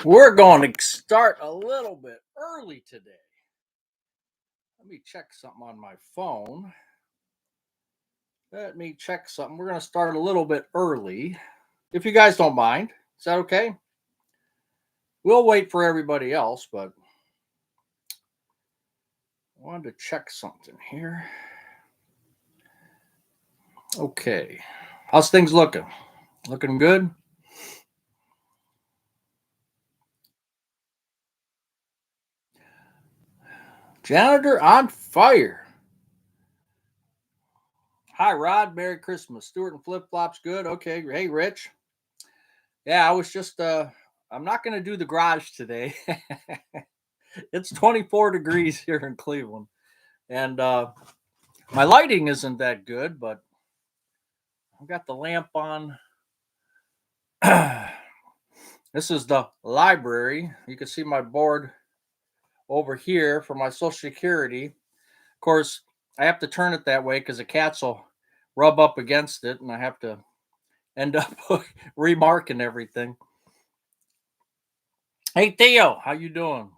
We're going to start a little bit early today. Let me check something on my phone. Let me check something. We're going to start a little bit early. If you guys don't mind, is that okay? We'll wait for everybody else, but I wanted to check something here. Okay. How's things looking? Looking good? Janitor on fire. Hi, Rod. Merry Christmas. Stuart and Flip Flops good. Okay. Hey, Rich. Yeah, I was just I'm not gonna do the garage today. It's 24 degrees here in Cleveland. And my lighting isn't that good, but I've got the lamp on. This is the library. You can see my board over here for my Social Security. Of course, I have to turn it that way because the cats will rub up against it, and I have to end up remarking everything. Hey Theo, how you doing?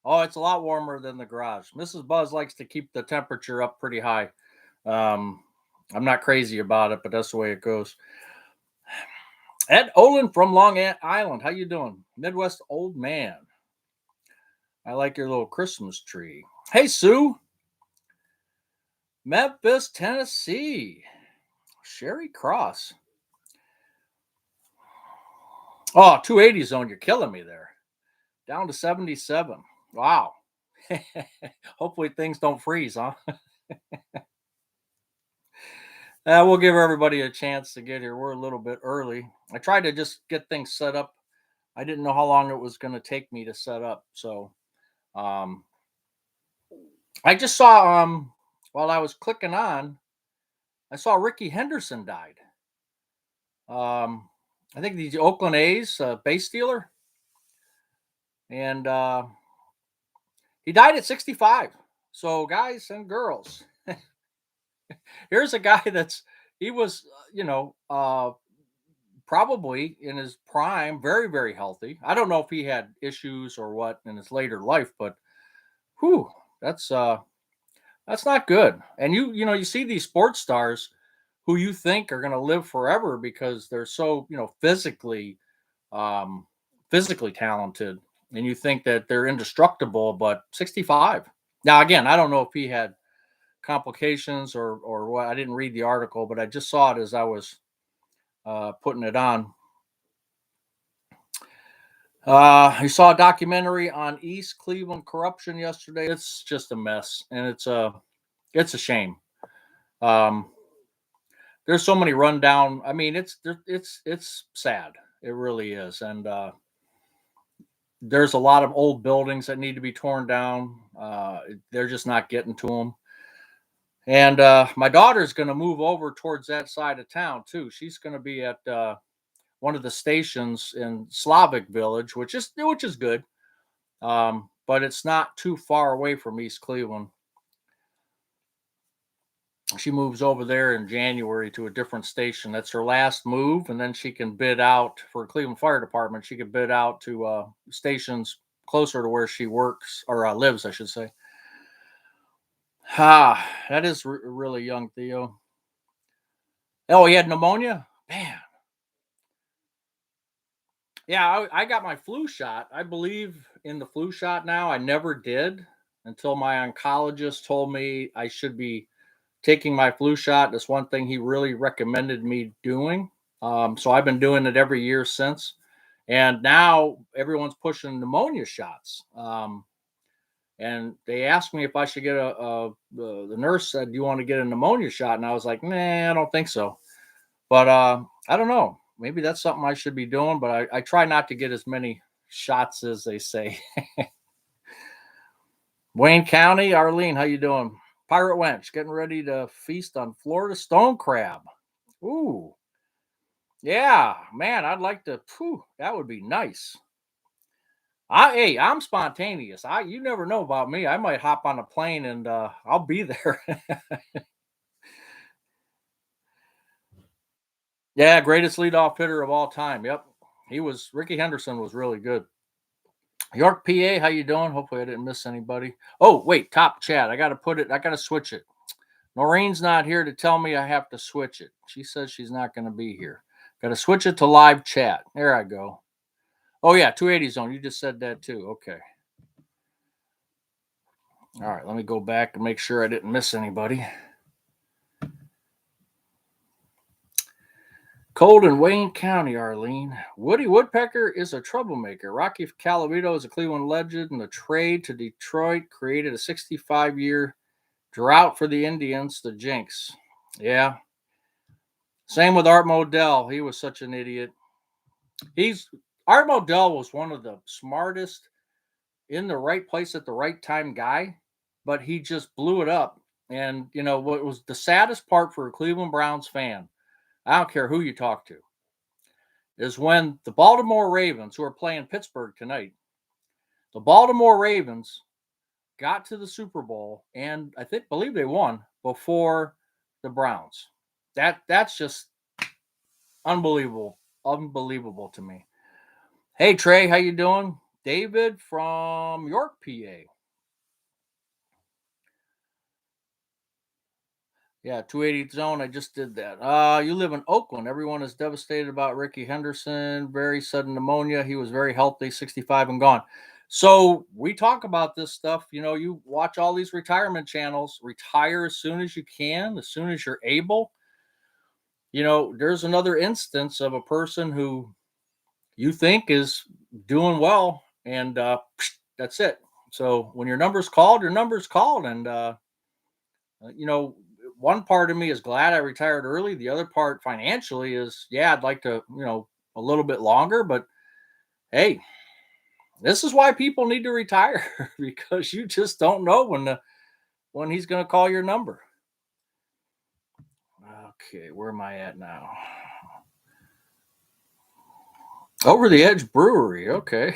Oh, it's a lot warmer than the garage. Mrs. Buzz likes to keep the temperature up pretty high. Um, I'm not crazy about it, but that's the way it goes. Ed Olin from Long Island, how you doing? Midwest old man. I like your little Christmas tree. Hey Sue, Memphis, Tennessee. Sherry Cross. Oh, 280 zone. You're killing me there. Down to 77. Wow. Hopefully things don't freeze, huh? We'll give everybody a chance to get here. We're a little bit early. I tried to just get things set up. I didn't know how long it was going to take me to set up. So um, I just saw, while I was clicking on, I saw Ricky Henderson died. I think the Oakland A's base stealer. And he died at 65. So, guys and girls, here's a guy he was, probably in his prime, very, very healthy. I don't know if he had issues or what in his later life, but whew, that's that's not good. And you see these sports stars who you think are going to live forever because they're so, um, physically talented, and you think that they're indestructible. But 65. Now, again, I don't know if he had complications or what. I didn't read the article, but I just saw it as I was putting it on. I saw a documentary on East Cleveland corruption yesterday. It's just a mess, and it's a shame. Um, there's so many rundown. I mean, it's sad. It really is, and there's a lot of old buildings that need to be torn down. They're just not getting to them. And my daughter's going to move over towards that side of town too. She's going to be at one of the stations in Slavic Village, which is good, but it's not too far away from East Cleveland. She moves over there in January to a different station. That's her last move, and then she can bid out for Cleveland Fire Department. She can bid out to stations closer to where she works or lives, I should say. That is really young, Theo. Oh, he had pneumonia. Man, yeah, I got my flu shot. I believe in the flu shot now. I never did until my oncologist told me I should be taking my flu shot. That's one thing he really recommended me doing. So I've been doing it every year since. And now everyone's pushing pneumonia shots. And they asked me if I should get the nurse said, "Do you want to get a pneumonia shot?" And I was like, "Nah, I don't think so." But I don't know. Maybe that's something I should be doing. But I try not to get as many shots as they say. Wayne County, Arlene, how you doing? Pirate Wench, getting ready to feast on Florida stone crab. Ooh, yeah, man, I'd like to. Whew, that would be nice. I'm spontaneous. You never know about me. I might hop on a plane and I'll be there. Yeah, greatest leadoff hitter of all time. Yep, Ricky Henderson was really good. York, PA, how you doing? Hopefully I didn't miss anybody. Oh, wait, top chat. I gotta switch it. Noreen's not here to tell me I have to switch it. She says she's not gonna be here. Gotta switch it to live chat. There I go. Oh yeah, 280 zone. You just said that too. Okay. All right, let me go back and make sure I didn't miss anybody. Cold in Wayne County, Arlene. Woody Woodpecker is a troublemaker. Rocky Calavito is a Cleveland legend, and the trade to Detroit created a 65-year drought for the Indians, the Jinx. Yeah. Same with Art Modell. He was such an idiot. He's Art Modell was one of the smartest in the right place at the right time guy, but he just blew it up. And you know what was the saddest part for a Cleveland Browns fan? I don't care who you talk to, is when the Baltimore Ravens, who are playing Pittsburgh tonight, the Baltimore Ravens got to the Super Bowl and I think believe they won before the Browns. That's just unbelievable to me. Hey Trey, how you doing? David from York, PA. Yeah, 280th zone. I just did that. You live in Oakland. Everyone is devastated about Ricky Henderson. Very sudden pneumonia. He was very healthy, 65 and gone. So we talk about this stuff. You know, you watch all these retirement channels. Retire as soon as you can, as soon as you're able. You know, there's another instance of a person who you think is doing well, and that's it. So when your number's called, and you know, one part of me is glad I retired early. The other part financially is, yeah, I'd like to, you know, a little bit longer, but hey, this is why people need to retire because you just don't know when he's going to call your number. Okay, where am I at now? Over the Edge Brewery. Okay.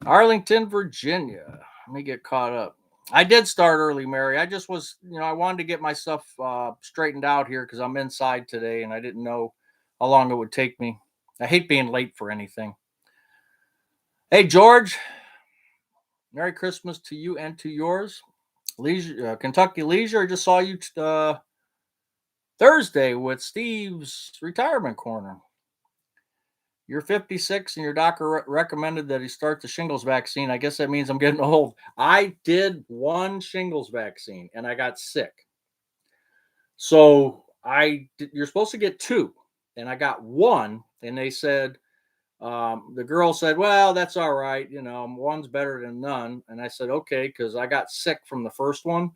Arlington, Virginia. Let me get caught up. I did start early, Mary. I just was, you know, I wanted to get my stuff straightened out here because I'm inside today and I didn't know how long it would take me. I hate being late for anything. Hey, George, Merry Christmas to you and to yours. Leisure, Kentucky Leisure. I just saw you Thursday with Steve's retirement corner. You're 56 and your doctor recommended that he start the shingles vaccine. I guess that means I'm getting old. I did one shingles vaccine and I got sick. So you're supposed to get two, and I got one, and they said the girl said, "Well, that's all right. You know, one's better than none." And I said, "Okay," because I got sick from the first one.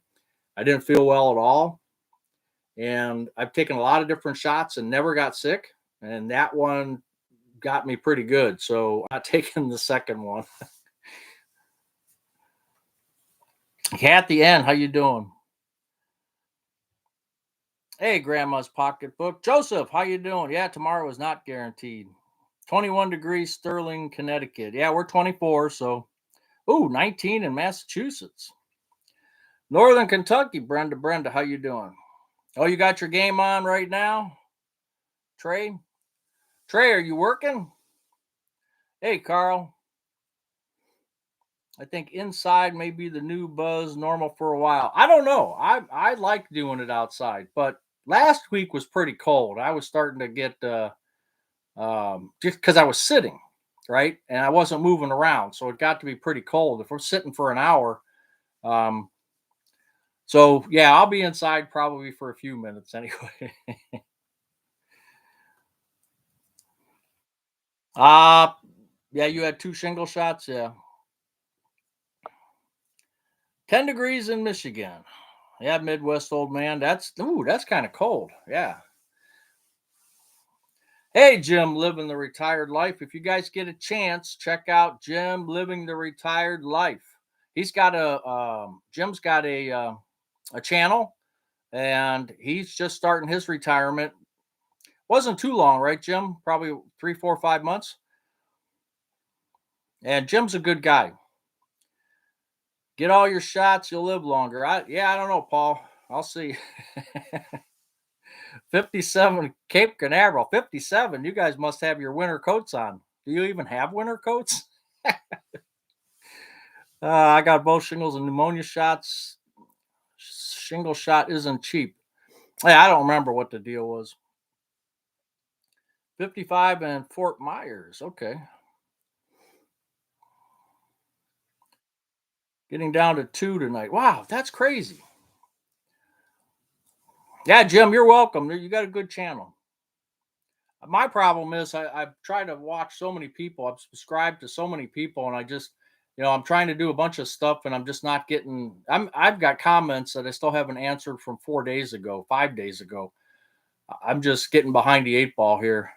I didn't feel well at all, and I've taken a lot of different shots and never got sick, and that one got me pretty good. So I'm not taking the second one. Kathy Ann, how you doing? Hey, Grandma's pocketbook. Joseph, how you doing? Yeah, tomorrow is not guaranteed. 21 degrees Sterling, Connecticut. Yeah, we're 24, so 19 in Massachusetts. Northern Kentucky, Brenda, how you doing? Oh, you got your game on right now? Trey? Trey, are you working? Hey, Carl. I think inside may be the new buzz normal for a while. I don't know. I like doing it outside, but last week was pretty cold. I was starting to get just because I was sitting, right, and I wasn't moving around, so it got to be pretty cold. If we're sitting for an hour, um, so yeah, I'll be inside probably for a few minutes anyway. uh yeah, you had two shingle shots, yeah. 10 degrees in Michigan. Yeah, Midwest old man. That's kind of cold. Yeah. Hey, Jim, living the retired life. If you guys get a chance, check out Jim living the retired life. Jim's got a channel, and he's just starting his retirement. Wasn't too long, right, Jim? Probably 3, 4, 5 months. And Jim's a good guy. Get all your shots, you'll live longer. I don't know, Paul. I'll see. 57 Cape Canaveral. 57. You guys must have your winter coats on. Do you even have winter coats? I got both shingles and pneumonia shots. Shingle shot isn't cheap. Hey, I don't remember what the deal was. 55 and Fort Myers. Okay. Getting down to two tonight. Wow, that's crazy. Yeah, Jim, you're welcome. You got a good channel. My problem is I try to watch so many people. I've subscribed to so many people, and I just, I'm trying to do a bunch of stuff, and I'm just not getting. I've got comments that I still haven't answered from 4 days ago, 5 days ago. I'm just getting behind the eight ball here.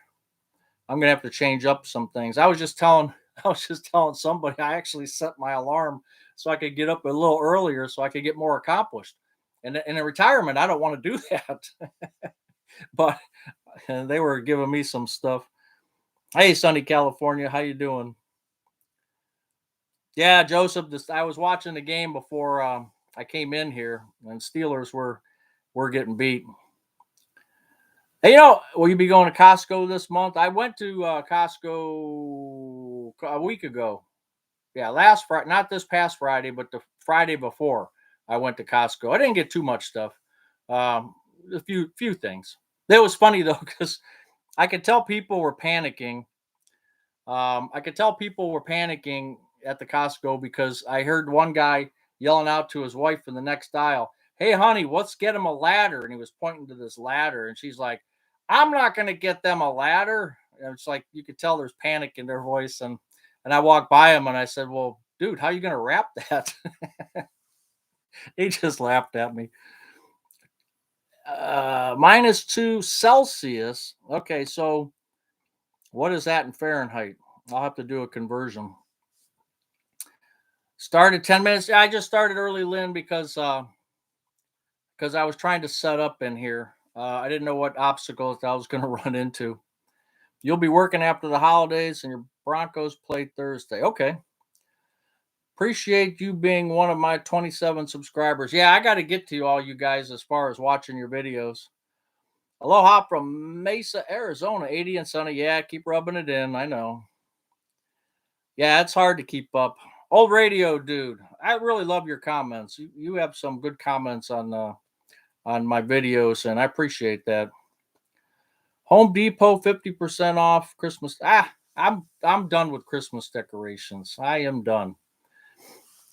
I'm gonna have to change up some things. I was just telling somebody I actually set my alarm so I could get up a little earlier so I could get more accomplished. And in retirement, I don't want to do that. But and they were giving me some stuff. Hey, sunny California, how you doing? Yeah, Joseph. I was watching the game before I came in here, and Steelers were getting beat. Hey, will you be going to Costco this month? I went to Costco a week ago. Yeah, last Friday, not this past Friday, but the Friday before. I went to Costco. I didn't get too much stuff. A few things. It was funny though because I could tell people were panicking. I could tell people were panicking at the Costco because I heard one guy yelling out to his wife in the next aisle, "Hey, honey, let's get him a ladder." And he was pointing to this ladder, and she's like, "I'm not going to get them a ladder." And it's like you could tell there's panic in their voice, and I walked by him and I said, "Well, dude, how are you going to wrap that?" He just laughed at me. -2 Celsius. Okay, so what is that in Fahrenheit? I'll have to do a conversion. Started 10 minutes. Yeah, I just started early, Lynn, because I was trying to set up in here. I didn't know what obstacles I was going to run into. You'll be working after the holidays, and your Broncos play Thursday. Okay. Appreciate you being one of my 27 subscribers. Yeah, I got to get to all you guys as far as watching your videos. Aloha from Mesa, Arizona, 80 and sunny. Yeah, keep rubbing it in. I know. Yeah, it's hard to keep up. Old radio dude, I really love your comments. You have some good comments on my videos, and I appreciate that. Home Depot 50% off Christmas. I'm done with Christmas decorations. I am done.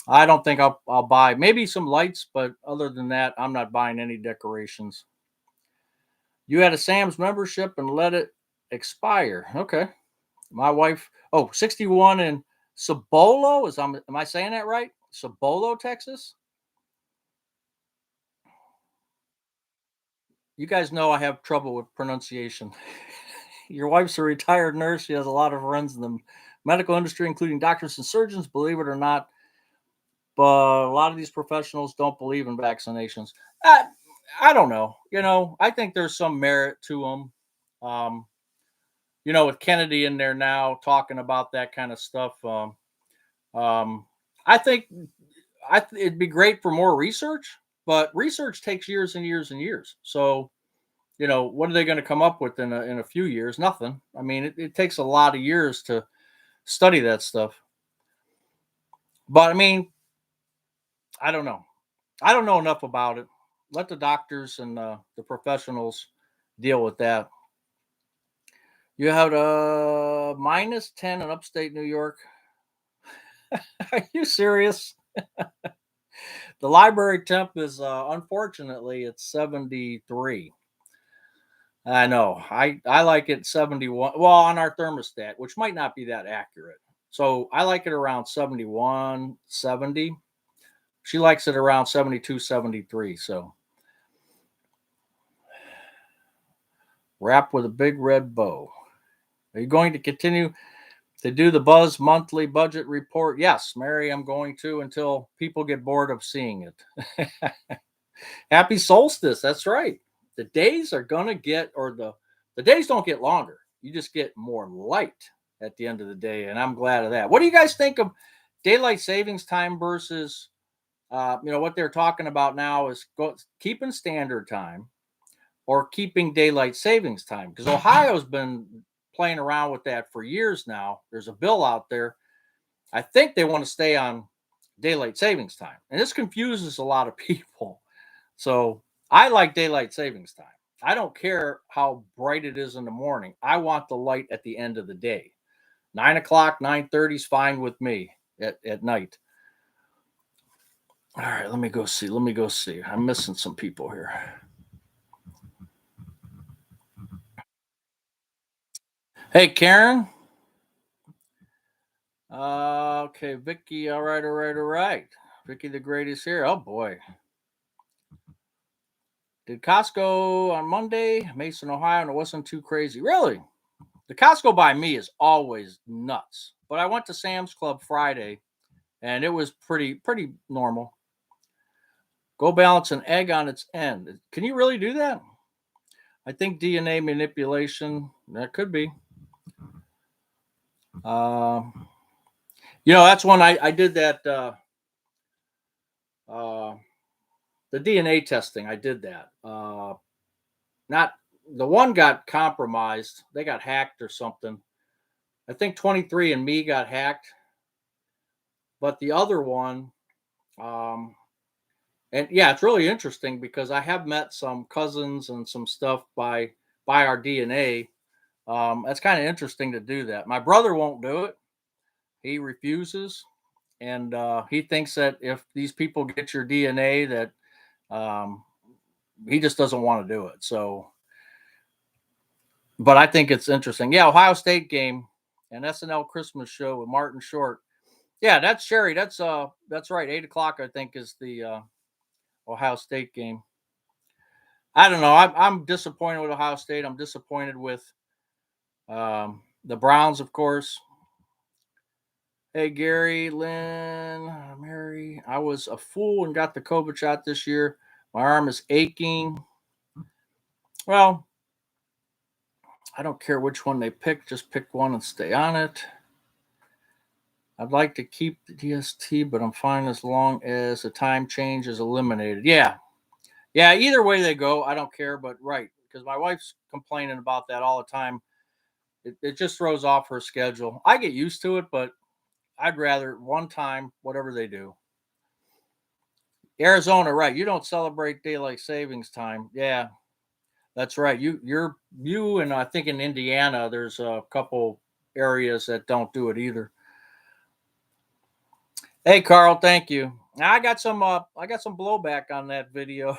I don't think I'll buy maybe some lights, but other than that, I'm not buying any decorations. You had a Sam's membership and let it expire. Okay. My wife, 61 in Cibolo. Am I saying that right? Cibolo, Texas? You guys know I have trouble with pronunciation. Your wife's a retired nurse. She has a lot of friends in the medical industry, including doctors and surgeons, believe it or not. But a lot of these professionals don't believe in vaccinations. I, I don't know. I think there's some merit to them. Um, with Kennedy in there now talking about that kind of stuff. Um, I think it'd be great for more research, but research takes years and years and years. So, what are they going to come up with in a few years? Nothing. I mean, it takes a lot of years to study that stuff. But I mean, I don't know. I don't know enough about it. Let the doctors and the professionals deal with that. You have -10 in upstate New York. Are you serious? The library temp is unfortunately it's 73. I know. I like it 71. Well, on our thermostat, which might not be that accurate. So I like it around 71, 70. She likes it around 72, 73. So wrap with a big red bow. Are you going to continue to do the Buzz monthly budget report? Yes, Mary, I'm going to until people get bored of seeing it. Happy solstice. That's right. The days are going to get, or the days don't get longer. You just get more light at the end of the day. And I'm glad of that. What do you guys think of daylight savings time versus, what they're talking about now is keeping standard time or keeping daylight savings time? Because Ohio's been playing around with that for years now. There's a bill out there. I think they want to stay on daylight savings time. And this confuses a lot of people. So I like daylight savings time. I don't care how bright it is in the morning. I want the light at the end of the day. 9 o'clock, 9:30 is fine with me at night. All right, let me go see. Let me go see. I'm missing some people here. Hey, Karen. Okay, Vicky. All right, all right, all right. Vicky the Great is here. Oh boy. Did Costco on Monday, Mason, Ohio, and it wasn't too crazy. Really? The Costco by me is always nuts. But I went to Sam's Club Friday and it was pretty normal. Go balance an egg on its end. Can you really do that? I think DNA manipulation, that could be. Um, that's one I did that uh the DNA testing. I did that. Not the one got compromised. They got hacked or something. I think 23 and Me got hacked, but the other one, um, and yeah, it's really interesting because I have met some cousins and some stuff by our DNA. That's kind of interesting to do that. My brother won't do it; he refuses, and he thinks that if these people get your DNA, that um, he just doesn't want to do it. So, but I think it's interesting. Yeah, Ohio State game and SNL Christmas show with Martin Short. Yeah, that's Sherry. That's right. 8 o'clock, I think, is the Ohio State game. I don't know. I'm disappointed with Ohio State. I'm disappointed with the Browns, of course. Hey, Gary, Lynn, Mary. I was a fool and got the COVID shot this year. My arm is aching. Well, I don't care which one they pick. Just pick one and stay on it. I'd like to keep the DST, but I'm fine as long as the time change is eliminated. Yeah. Yeah. Either way they go, I don't care. But right. Because my wife's complaining about that all the time. It just throws off her schedule. I get used to it, but I'd rather one time, whatever they do. Arizona, right? You don't celebrate daylight savings time. Yeah, that's right. You and I think in Indiana, there's a couple areas that don't do it either. Hey, Carl, thank you. I got some blowback on that video.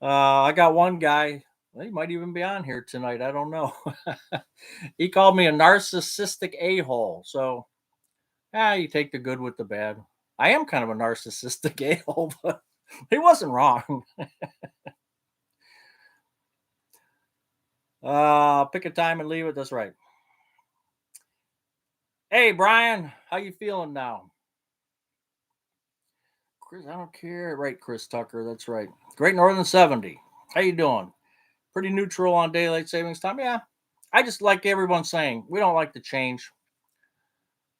I got one guy. He might even be on here tonight. I don't know. He called me a narcissistic a hole. So, you take the good with the bad. I am kind of a narcissistic a hole, but he wasn't wrong. Pick a time and leave it. That's right. Hey, Brian, how you feeling now? Chris, I don't care. Right, Chris Tucker. That's right. Great Northern 70. How you doing? Pretty neutral on daylight savings time. Yeah. I just like everyone saying we don't like the change.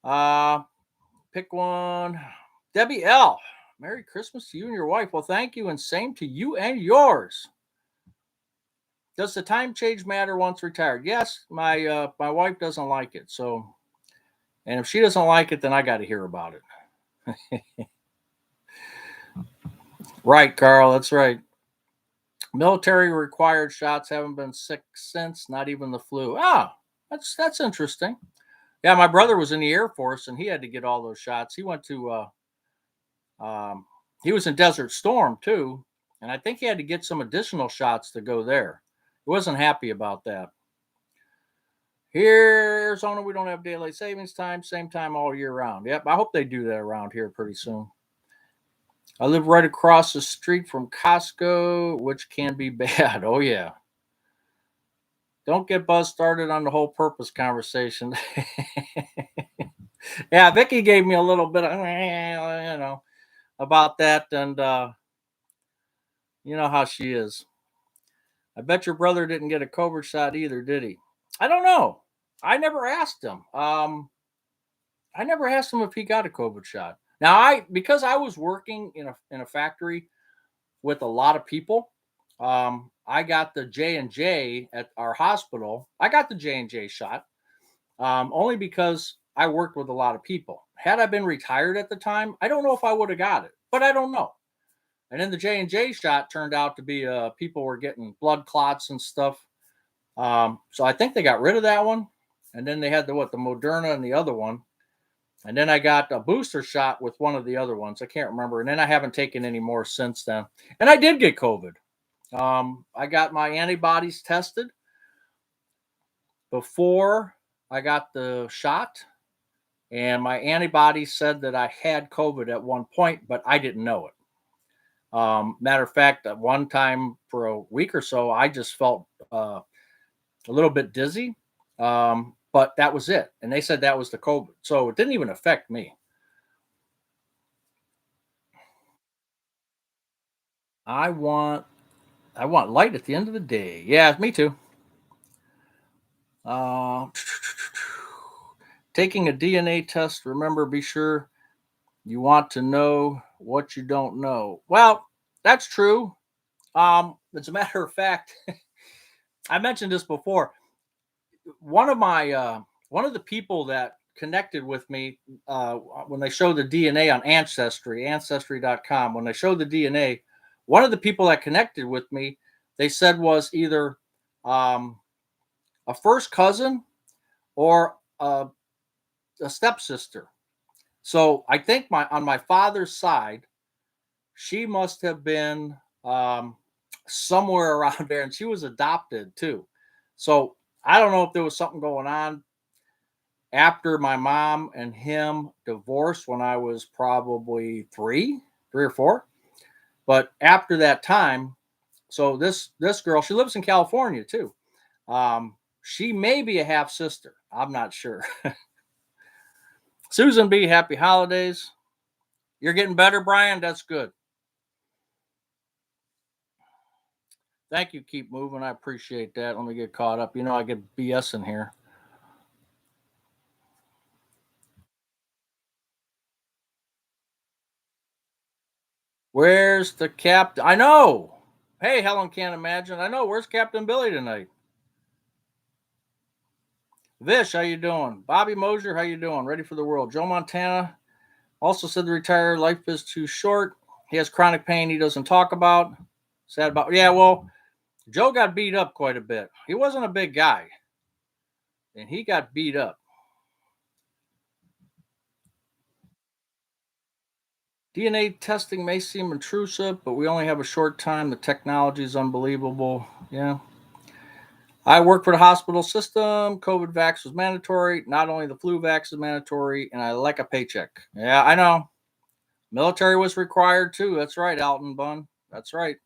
Uh, Pick one. Debbie L. Merry Christmas to you and your wife. Well, thank you, and same to you and yours. Does the time change matter once retired? Yes, my wife doesn't like it. So, and if she doesn't like it, then I got to hear about it. Right, Carl. That's right. Military required shots haven't been sick since, not even the flu. That's interesting. Yeah, my brother was in the Air Force and he had to get all those shots. He went to um, he was in Desert Storm too, and I think he had to get some additional shots to go there. He wasn't happy about that. Here, Arizona, we don't have daylight savings time, same time all year round. Yep, I hope they do that around here pretty soon. I live right across the street from Costco, which can be bad. Oh yeah. Don't get Buzz started on the whole purpose conversation. Yeah, Vicky gave me a little bit of about that, and you know how she is. I bet your brother didn't get a COVID shot either, did he? I don't know. I never asked him. I never asked him if he got a COVID shot. Now because I was working in a factory with a lot of people. I got the J&J at our hospital. I got the J&J shot only because I worked with a lot of people. Had I been retired at the time, I don't know if I would have got it, but I don't know. And then the J&J shot turned out to be people were getting blood clots and stuff. So I think they got rid of that one. And then they had the Moderna and the other one. And then I got a booster shot with one of the other ones. I can't remember. And then I haven't taken any more since then. And I did get COVID. I got my antibodies tested before I got the shot, and my antibodies said that I had COVID at one point, but I didn't know it. Matter of fact, at one time for a week or so, I just felt a little bit dizzy, but that was it. And they said that was the COVID, so it didn't even affect me. I want, I want light at the end of the day. Yeah, me too. Uh, Taking a DNA test. Remember, be sure you want to know what you don't know. Well, that's true. As a matter of fact, I mentioned this before. One of my one of the people that connected with me when they showed the DNA on Ancestry.com, when they showed the DNA, one of the people that connected with me, they said was either um, a first cousin or a stepsister. So I think my on my father's side, she must have been um, somewhere around there, and she was adopted too. So I don't know if there was something going on after my mom and him divorced when I was probably three or four. But after that time, so this girl, she lives in California too. She may be a half sister. I'm not sure. Susan B, happy holidays. You're getting better, Brian. That's good. Thank you. Keep moving. I appreciate that. Let me get caught up. I get BS in here. Where's the captain? I know. Hey, Helen can't imagine. I know. Where's Captain Billy tonight? Vish, how you doing? Bobby Mosier, how you doing? Ready for the world. Joe Montana also said to retire. Life is too short. He has chronic pain he doesn't talk about. Sad about. Yeah, well, Joe got beat up quite a bit. He wasn't a big guy, and he got beat up. DNA testing may seem intrusive, but we only have a short time. The technology is unbelievable. Yeah. I work for the hospital system. COVID vax was mandatory. Not only the flu vax is mandatory, and I like a paycheck. Yeah, I know. Military was required too. That's right, Alton Bun. That's right.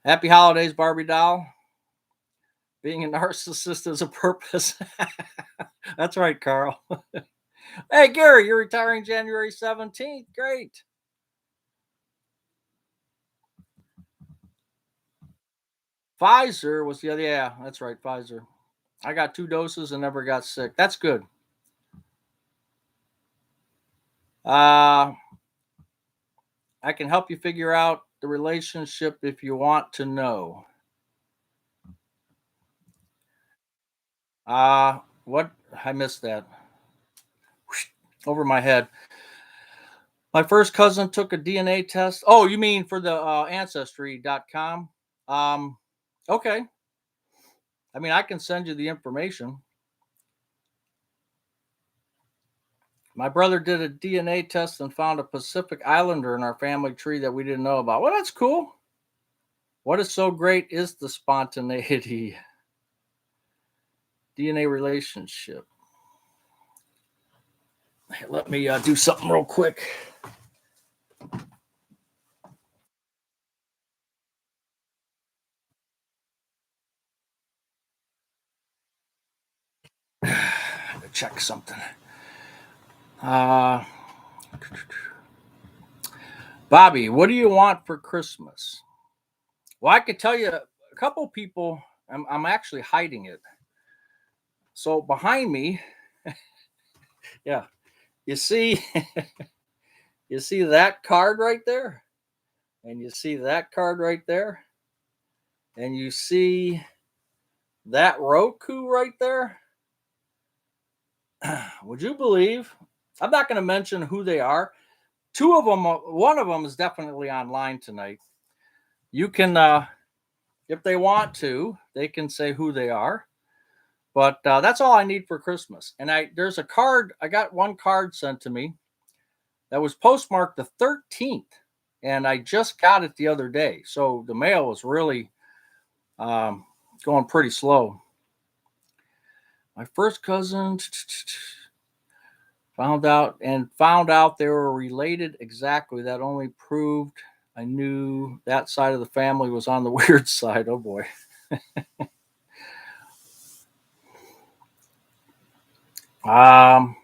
Happy holidays, Barbie doll. Being a narcissist is a purpose. That's right, Carl. Hey, Gary, you're retiring January 17th. Great. Pfizer was the other. Yeah, that's right, Pfizer. I got 2 doses and never got sick. That's good. Uh, I can help you figure out the relationship if you want to know. What? I missed that. Over my head. My first cousin took a DNA test. Oh, you mean for the ancestry.com? Okay. I mean, I can send you the information. My brother did a DNA test and found a Pacific Islander in our family tree that we didn't know about. Well, that's cool. What is so great is the spontaneity. DNA relationship. Let me do something real quick. Check something. Uh, Bobby, what do you want for Christmas? Well, I could tell you a couple people. I'm actually hiding it. So behind me, yeah, you see, you see that card right there, and you see that card right there, and you see that Roku right there, Would you believe? I'm not going to mention who they are. Two of them, one of them is definitely online tonight. You can, if they want to, they can say who they are. But that's all I need for Christmas. And there's a card. I got one card sent to me that was postmarked the 13th, and I just got it the other day. So the mail was really um, going pretty slow. My first cousin found out they were related exactly. That only proved I knew that side of the family was on the weird side. Oh boy. Um,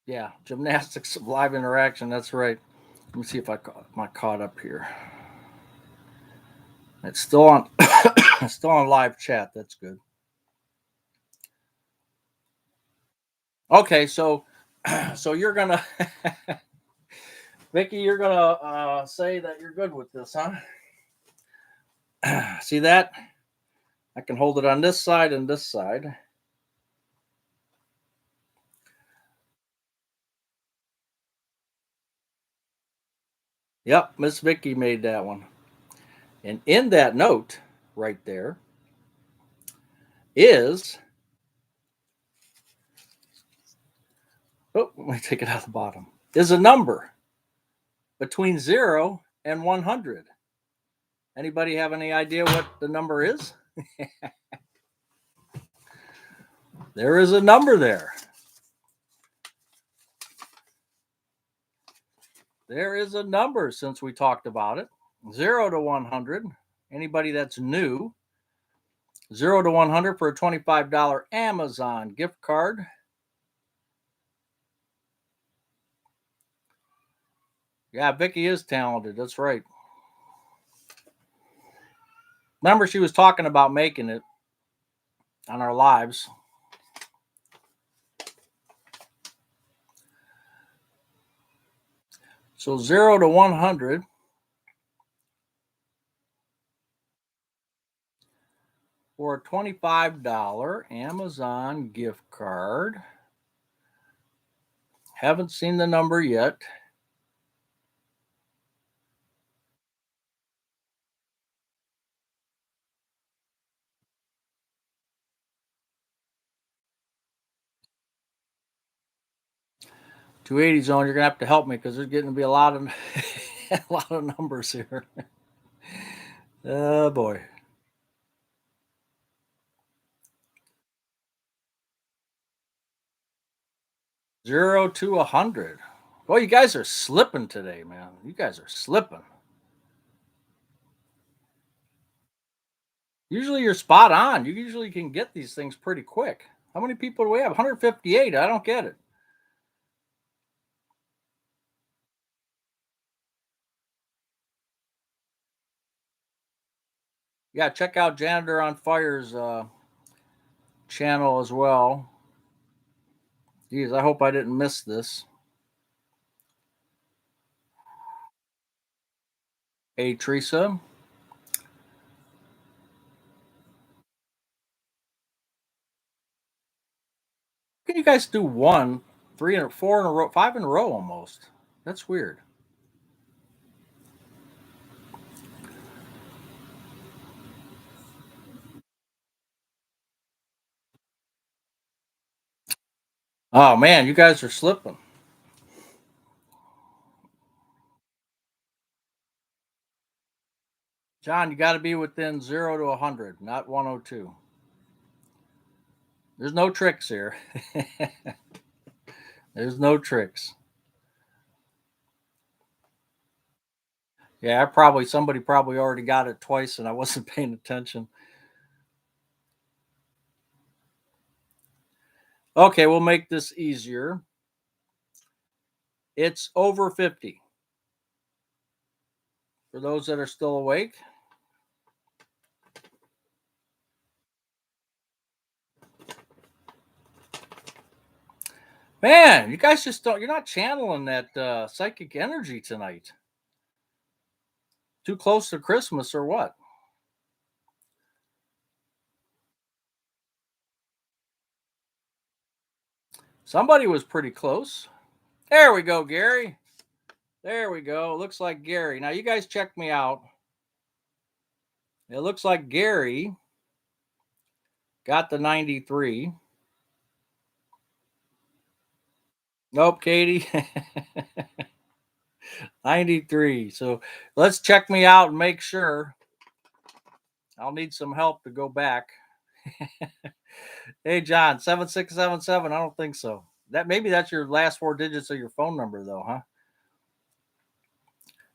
yeah, gymnastics of live interaction. That's right. Let me see if am I caught up here. It's still on. It's still on live chat. That's good. Okay, so so you're gonna Vicky, you're gonna say that you're good with this, huh? See that? I can hold it on this side and this side. Yep, Miss Vicky made that one. And in that note, right there, is let me take it out of the bottom. Is a number between 0 and 100. Anybody have any idea what the number is? There is a number there. There is a number since we talked about it. 0 to 100. Anybody that's new, 0 to 100 for a $25 Amazon gift card. Yeah, Vicky is talented. That's right. Remember, she was talking about making it on our lives. So 0 to 100 for a $25 Amazon gift card. Haven't seen the number yet. $280 zone, you're gonna have to help me because there's getting to be a lot of a lot of numbers here. Oh boy. 0 to 100. Boy, you guys are slipping today, man. You guys are slipping. Usually you're spot on. You usually can get these things pretty quick. How many people do we have? 158. I don't get it. Yeah, check out Janitor on Fire's channel as well. Geez, I hope I didn't miss this. Hey, Teresa. Can you guys do one, three, and four in a row, five in a row almost? That's weird. Oh man, you guys are slipping. John, you got to be within 0 to 100, not 102. There's no tricks here. There's no tricks. Yeah, somebody probably already got it twice and I wasn't paying attention. Okay, we'll make this easier. It's over 50. For those that are still awake. Man, you guys just don't, you're not channeling that psychic energy tonight. Too close to Christmas or what? Somebody was pretty close. There we go, Gary. There we go. Looks like Gary. Now, you guys check me out. It looks like Gary got the 93. Nope, Katie. 93. So let's check me out and make sure. I'll need some help to go back. Hey, John, 7677. I don't think so. Maybe that's your last four digits of your phone number, though, huh?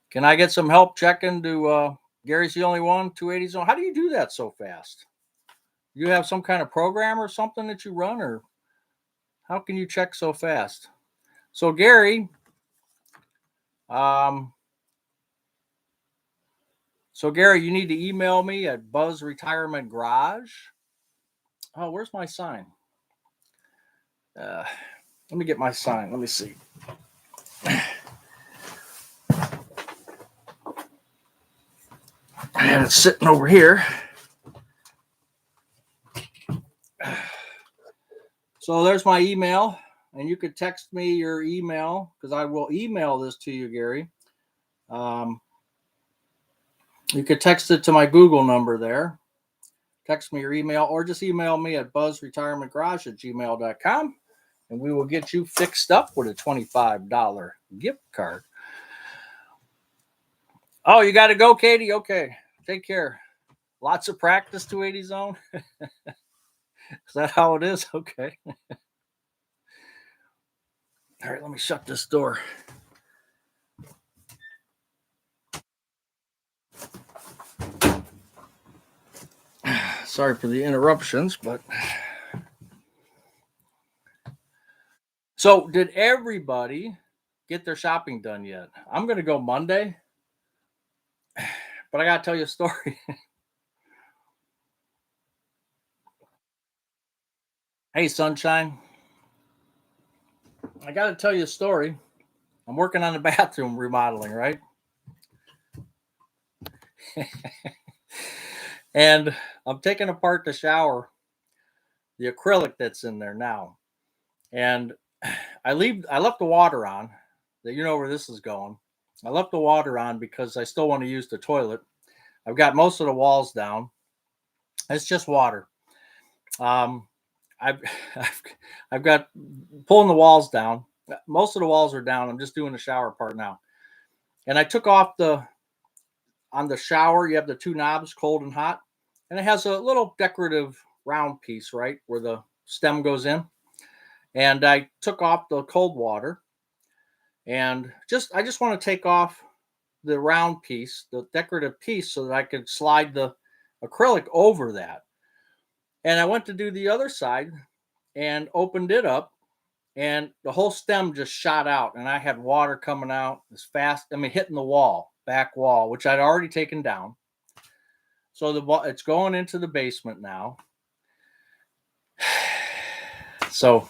Can I get some help checking to Gary's the only one, 280 zone? How do you do that so fast? You have some kind of program or something that you run, or how can you check so fast? So, Gary, um, you need to email me at Buzz Retirement Garage. Oh, where's my sign? Let me get my sign. Let me see. I had it sitting over here. So there's my email, and you could text me your email because I will email this to you, Gary. You could text it to my Google number there. Text me your email, or just email me at buzzretirementgarage@gmail.com, and we will get you fixed up with a $25 gift card. Oh, you got to go, Katie? Okay. Take care. Lots of practice, 280 zone. Is that how it is? Okay. All right, let me shut this door. Sorry for the interruptions, but so did everybody get their shopping done yet? I'm going to go Monday, but I got to tell you a story. Hey, sunshine. I got to tell you a story. I'm working on the bathroom remodeling, right? And I'm taking apart the shower, the acrylic that's in there now. And I left the water on. That you know where this is going. I left the water on because I still want to use the toilet. I've got most of the walls down. It's just water. Um, I've, I've got pulling the walls down. Most of the walls are down. I'm just doing the shower part now. And I took off on the shower, you have the two knobs, cold and hot. And it has a little decorative round piece, right, where the stem goes in. And I took off the cold water, and I just want to take off the round piece, the decorative piece, so that I could slide the acrylic over that. And I went to do the other side and opened it up, and the whole stem just shot out, and I had water coming out as fast. I mean, hitting the wall, back wall, which I'd already taken down. So it's going into the basement now. So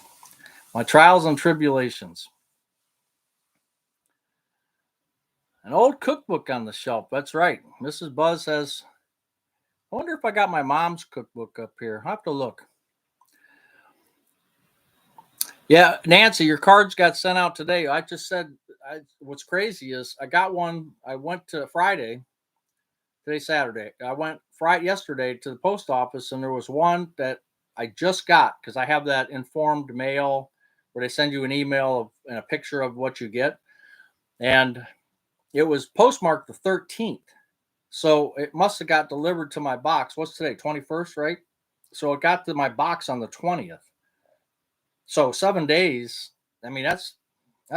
my trials and tribulations. An old cookbook on the shelf. That's right. Mrs. Buzz has. I wonder if I got my mom's cookbook up here. I'll have to look. Yeah, Nancy, your cards got sent out today. I just said, what's crazy is I got one. I went to Friday. Today's Saturday. I went yesterday to the post office, and there was one that I just got because I have that informed mail where they send you an email and a picture of what you get. And it was postmarked the 13th. So it must have got delivered to my box. What's today? 21st, right? So it got to my box on the 20th. So 7 days. I mean, that's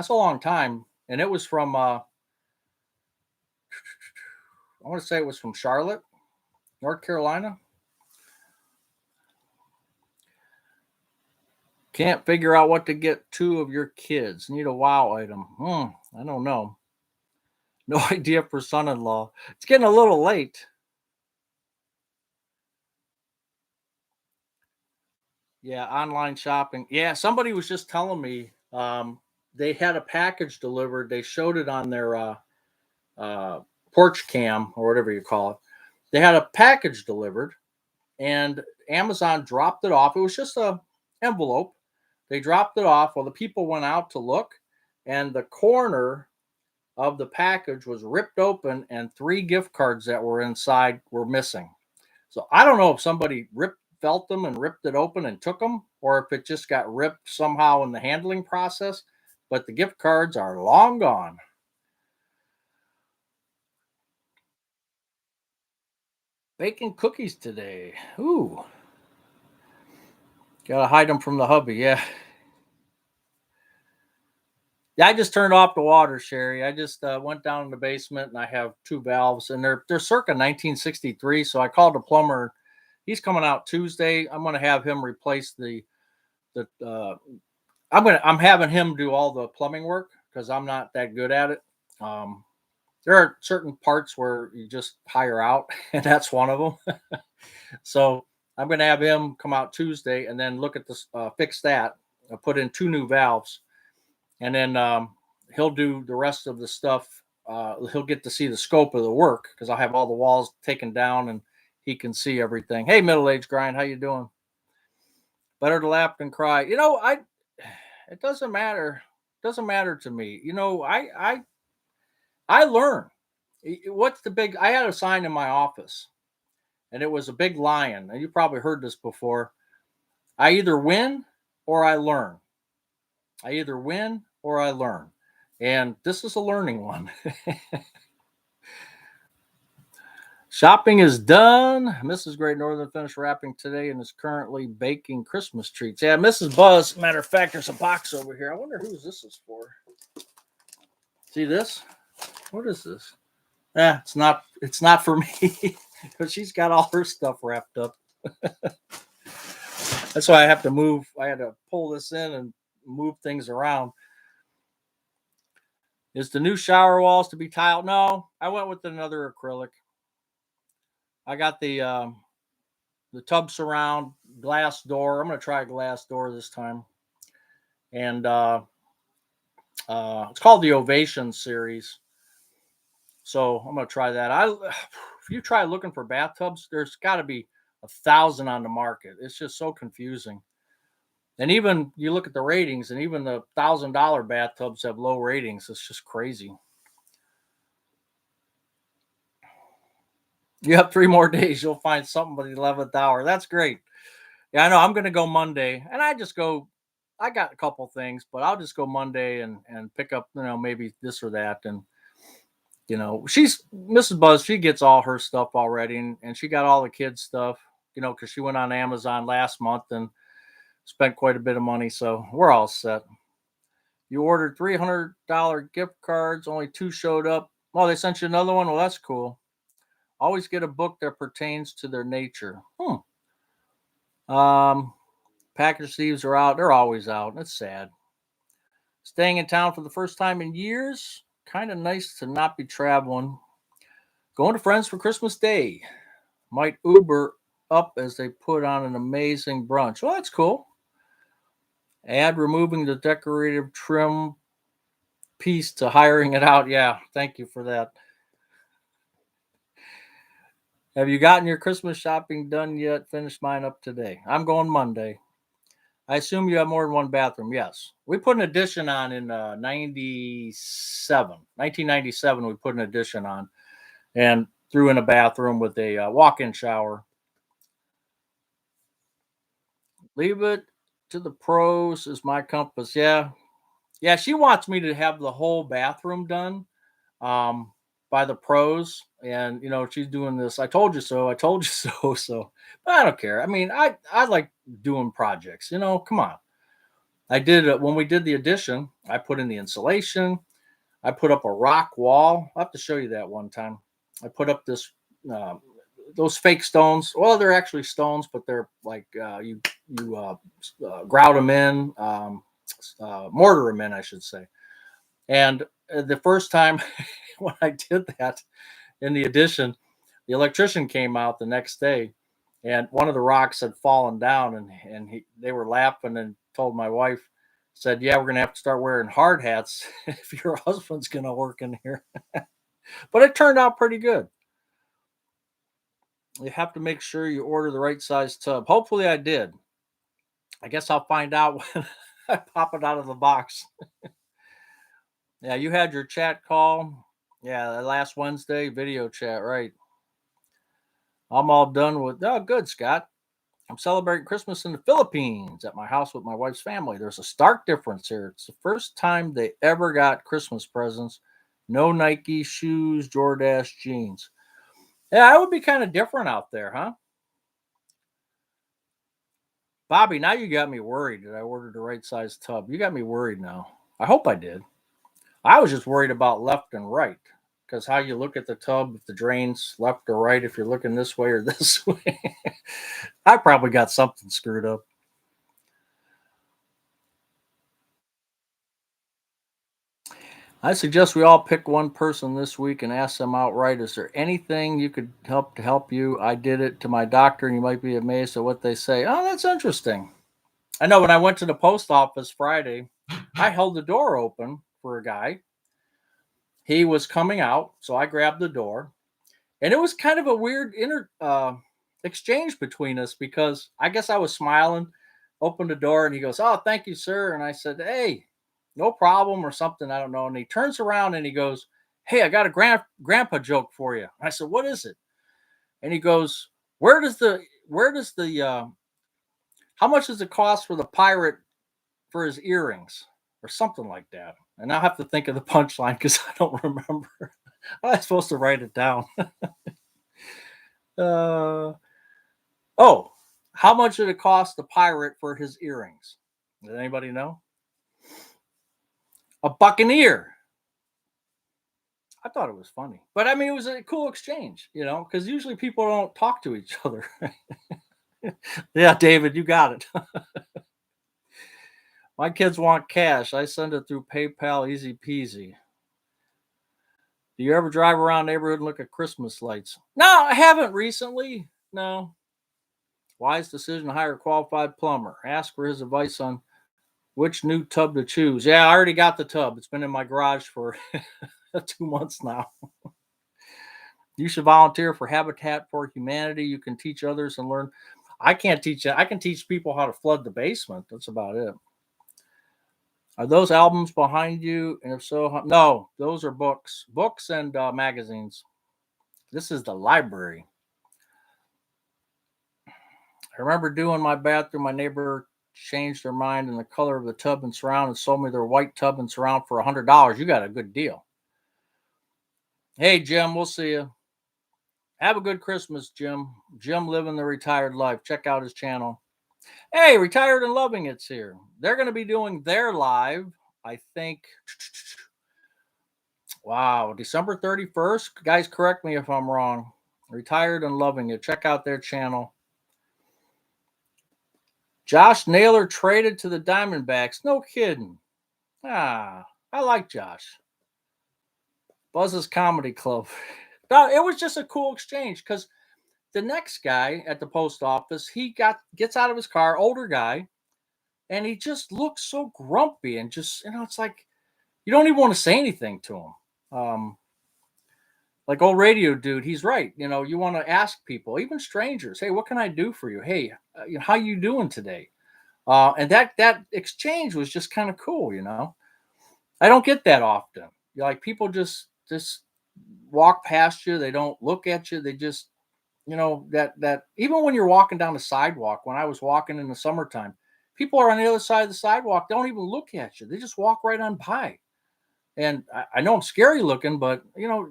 a long time. And it was from I want to say it was from Charlotte, North Carolina. Can't figure out what to get two of your kids. Need a wow item. I don't know. No idea for son-in-law. It's getting a little late. Yeah, online shopping. Yeah, somebody was just telling me they had a package delivered. They showed it on their uh, porch cam or whatever you call it. They had a package delivered, and Amazon dropped it off. It was just a envelope They dropped it off. Well, the people went out to look, and the corner of the package was ripped open, and three gift cards that were inside were missing. So I don't know if somebody felt them and ripped it open and took them, or if it just got ripped somehow in the handling process. But the gift cards are long gone. Baking cookies today. Ooh, gotta hide them from the hubby. Yeah. Yeah, I just turned off the water, Sherry. I just went down in the basement and I have two valves, and they're circa 1963. So I called the plumber. He's coming out Tuesday. I'm going to have him replace the. I'm having him do all the plumbing work because I'm not that good at it. Um, there are certain parts where you just hire out, and that's one of them. So I'm going to have him come out Tuesday and then look at this, fix that, put in two new valves, and then he'll do the rest of the stuff. He'll get to see the scope of the work because I'll have all the walls taken down and he can see everything. Hey, middle age grind, how you doing? Better to laugh than cry. I. It doesn't matter. Doesn't matter to me. I learn. What's the big? I had a sign in my office, and it was a big lion. And you probably heard this before. I either win or I learn. I either win or I learn. And this is a learning one. Shopping is done. Mrs. Great Northern finished wrapping today and is currently baking Christmas treats. Yeah, Mrs. Buzz. Matter of fact, there's a box over here. I wonder whose this is for. See this? What is this? Yeah, it's not. It's not for me because she's got all her stuff wrapped up. That's why I have to move. I had to pull this in and move things around. Is the new shower walls to be tiled? No, I went with another acrylic. I got the tub surround glass door. I'm going to try a glass door this time, and it's called the Ovation series. So I'm going to try that. If you try looking for bathtubs, there's got to be 1,000 on the market. It's just so confusing. And even you look at the ratings, and even the $1,000 bathtubs have low ratings. It's just crazy. You have 3 more days, you'll find something by the 11th hour. That's great. Yeah, I know. I'm going to go Monday, and I just go. I got a couple things, but I'll just go Monday and pick up, maybe this or that. And she's Mrs. Buzz. She gets all her stuff already, and she got all the kids' stuff. Because she went on Amazon last month and spent quite a bit of money, so we're all set. You ordered $300 gift cards, only two showed up. Oh, they sent you another one. Well, that's cool. Always get a book that pertains to their nature. Um, Package thieves are out. They're always out. It's sad. Staying in town for the first time in years. Kind of nice to not be traveling. Going to friends for Christmas Day. Might Uber up as they put on an amazing brunch. Well, that's cool. Add removing the decorative trim piece to hiring it out. Yeah, thank you for that. Have you gotten your Christmas shopping done yet? Finished mine up today. I'm going Monday. I assume you have more than one bathroom. Yes. We put an addition on in 1997. We put an addition on and threw in a bathroom with a walk-in shower. Leave it to the pros is my compass. Yeah. Yeah, she wants me to have the whole bathroom done um, by the pros. And, she's doing this. I told you so. I told you so. So, but I don't care. I mean, I like doing projects, come on. I did when we did the addition, I put in the insulation. I put up a rock wall. I'll have to show you that one time. I put up uh, those fake stones. Well, they're actually stones, but they're like you grout them in, mortar them in, I should say. And the first time when I did that in the addition, the electrician came out the next day, and one of the rocks had fallen down, and they were laughing and told my wife, said, "Yeah, we're gonna have to start wearing hard hats if your husband's gonna work in here." But it turned out pretty good. You have to make sure you order the right size tub. Hopefully, I did. I guess I'll find out when. I pop it out of the box. Yeah, you had your chat call. Yeah, last Wednesday, video chat, right. I'm all done with. Oh, good, Scott. I'm celebrating Christmas in the Philippines at my house with my wife's family. There's a stark difference here. It's the first time they ever got Christmas presents. No Nike shoes, Jordache jeans. Yeah, it would be kind of different out there, huh? Bobby, now you got me worried that I ordered the right size tub. You got me worried now. I hope I did. I was just worried about left and right because how you look at the tub, if the drain's left or right, if you're looking this way or this way. I probably got something screwed up. I suggest we all pick one person this week and ask them outright, is there anything you could help to help you? I did it to my doctor, and you might be amazed at what they say. Oh, that's interesting. I know when I went to the post office Friday, I held the door open for a guy. He was coming out, so I grabbed the door. And it was kind of a weird exchange between us because I guess I was smiling, opened the door, and he goes, "Oh, thank you, sir." And I said, "Hey, no problem," or something. I don't know. And he turns around and he goes, "Hey, I got a grandpa joke for you." And I said, "What is it?" And he goes, "Where does the how much does it cost for the pirate for his earrings?" Or something like that. And I'll have to think of the punchline because I don't remember. I was supposed to write it down. Uh, Oh, how much did it cost the pirate for his earrings? Does anybody know? A buccaneer. I thought it was funny, but I mean, it was a cool exchange, because usually people don't talk to each other. Yeah, David, you got it. My kids want cash. I send it through PayPal, easy peasy. Do you ever drive around the neighborhood and look at Christmas lights? No, I haven't recently. No. Wise decision to hire a qualified plumber. Ask for his advice on which new tub to choose. Yeah, I already got the tub. It's been in my garage for 2 months now. You should volunteer for Habitat for Humanity. You can teach others and learn. I can't teach that. I can teach people how to flood the basement. That's about it. Are those albums behind you? And if so, no, those are books and magazines. This is the library. I remember doing my bathroom. My neighbor changed their mind in the color of the tub and surround and sold me their white tub and surround for $100. You got a good deal. Hey, Jim, we'll see you. Have a good Christmas, Jim. Jim living the retired life. Check out his channel. Hey, Retired and Loving It's here. They're going to be doing their live, I think. Wow, December 31st. Guys, correct me if I'm wrong. Retired and Loving It. Check out their channel. Josh Naylor traded to the Diamondbacks. No kidding. Ah, I like Josh. Buzz's Comedy Club. No, it was just a cool exchange because the next guy at the post office, he gets out of his car, older guy, and he just looks so grumpy and just, it's like you don't even want to say anything to him. Like old radio dude, he's right. You want to ask people, even strangers, hey, what can I do for you? Hey, how you doing today? And that exchange was just kind of cool. I don't get that often. Like people just walk past you. They don't look at you. They just that even when you're walking down the sidewalk, when I was walking in the summertime, people are on the other side of the sidewalk, don't even look at you. They just walk right on by. And I know I'm scary looking, but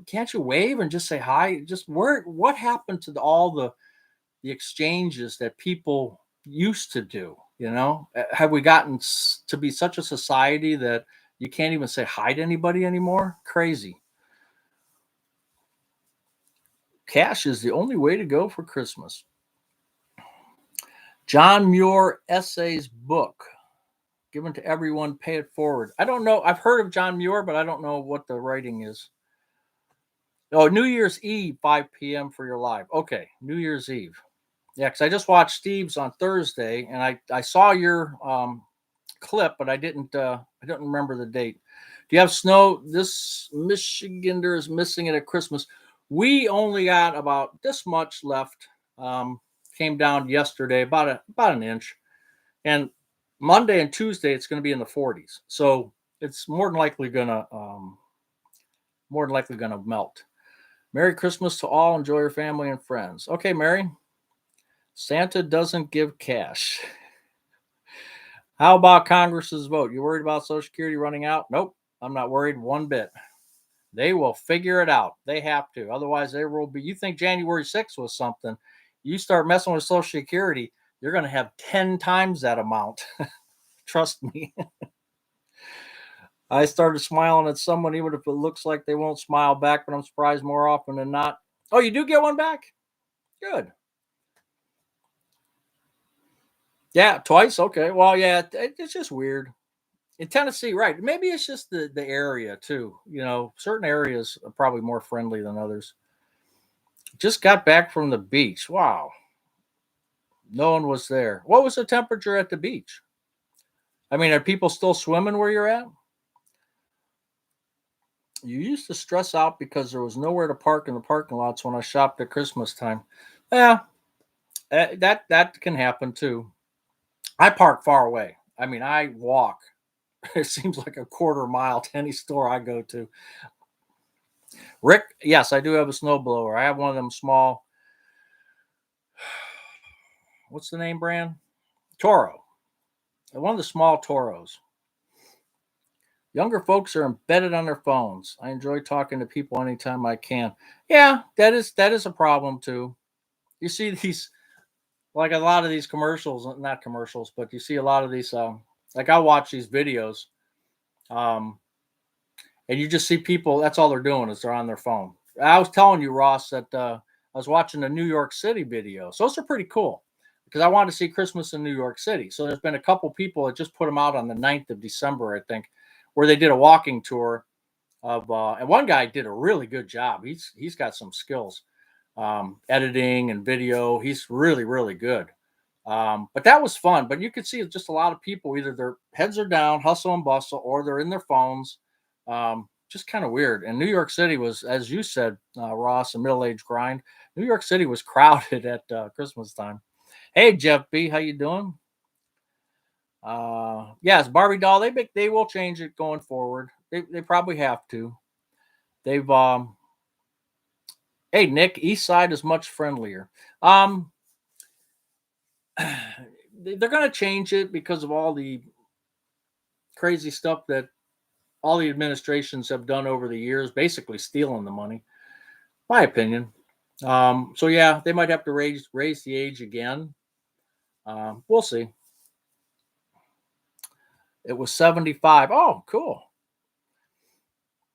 can't you wave and just say hi? Just what happened to all the exchanges that people used to do? Have we gotten to be such a society that you can't even say hi to anybody anymore? Crazy. Cash is the only way to go for Christmas. John Muir essays book given to everyone, pay it forward. I don't know. I've heard of John Muir, but I don't know what the writing is. Oh, New Year's Eve, 5 p.m. for your live. Okay, New Year's Eve. Yeah, because I just watched Steve's on Thursday, and I saw your clip, but I didn't remember the date. Do you have snow? This Michigander is missing it at Christmas. We only got about this much left. Came down yesterday, about an inch, and Monday and Tuesday, it's going to be in the 40s. So it's more than likely gonna melt. Merry Christmas to all. Enjoy your family and friends. Okay, Mary. Santa doesn't give cash. How about Congress's vote? You worried about Social Security running out? Nope. I'm not worried one bit. They will figure it out. They have to. Otherwise, there will be. You think January 6th was something? You start messing with Social Security, you're going to have 10 times that amount. Trust me. I started smiling at someone, even if it looks like they won't smile back, but I'm surprised more often than not. Oh, you do get one back? Good. Yeah, twice. Okay. Well, yeah, it's just weird. In Tennessee, right? Maybe it's just the area too. Certain areas are probably more friendly than others. Just got back from the beach. Wow, no one was there. What was the temperature at the beach? I mean, are people still swimming where you're at? You used to stress out because there was nowhere to park in the parking lots when I shopped at Christmas time. Yeah, that can happen too. I park far away. I mean, I walk. It seems like a quarter mile to any store I go to. Rick, yes, I do have a snowblower. I have one of them small. What's the name brand? Toro. One of the small Toros. Younger folks are embedded on their phones. I enjoy talking to people anytime I can. Yeah, that is a problem too. You see these, like a lot of these commercials, not commercials, but you see a lot of these. Like I watch these videos, um, and you just see people. That's all they're doing is they're on their phone. I was telling you, Ross, that I was watching a New York City video. So those are pretty cool because I wanted to see Christmas in New York City. So there's been a couple people that just put them out on the 9th of December, I think, where they did a walking tour of, and one guy did a really good job. He's got some skills, editing and video. He's really really good. But that was fun. But you could see just a lot of people either their heads are down, hustle and bustle, or they're in their phones. Just kind of weird. And New York City was, as you said, Ross, a middle age grind. New York City was crowded at Christmas time. Hey, Jeff B, how you doing? Yes, Barbie doll. They will change it going forward. They probably have to. They've Hey Nick, East Side is much friendlier. Um, they're going to change it because of all the crazy stuff that all the administrations have done over the years, basically stealing the money. My opinion. So yeah, they might have to raise the age again. We'll see. It was 75. Oh, cool.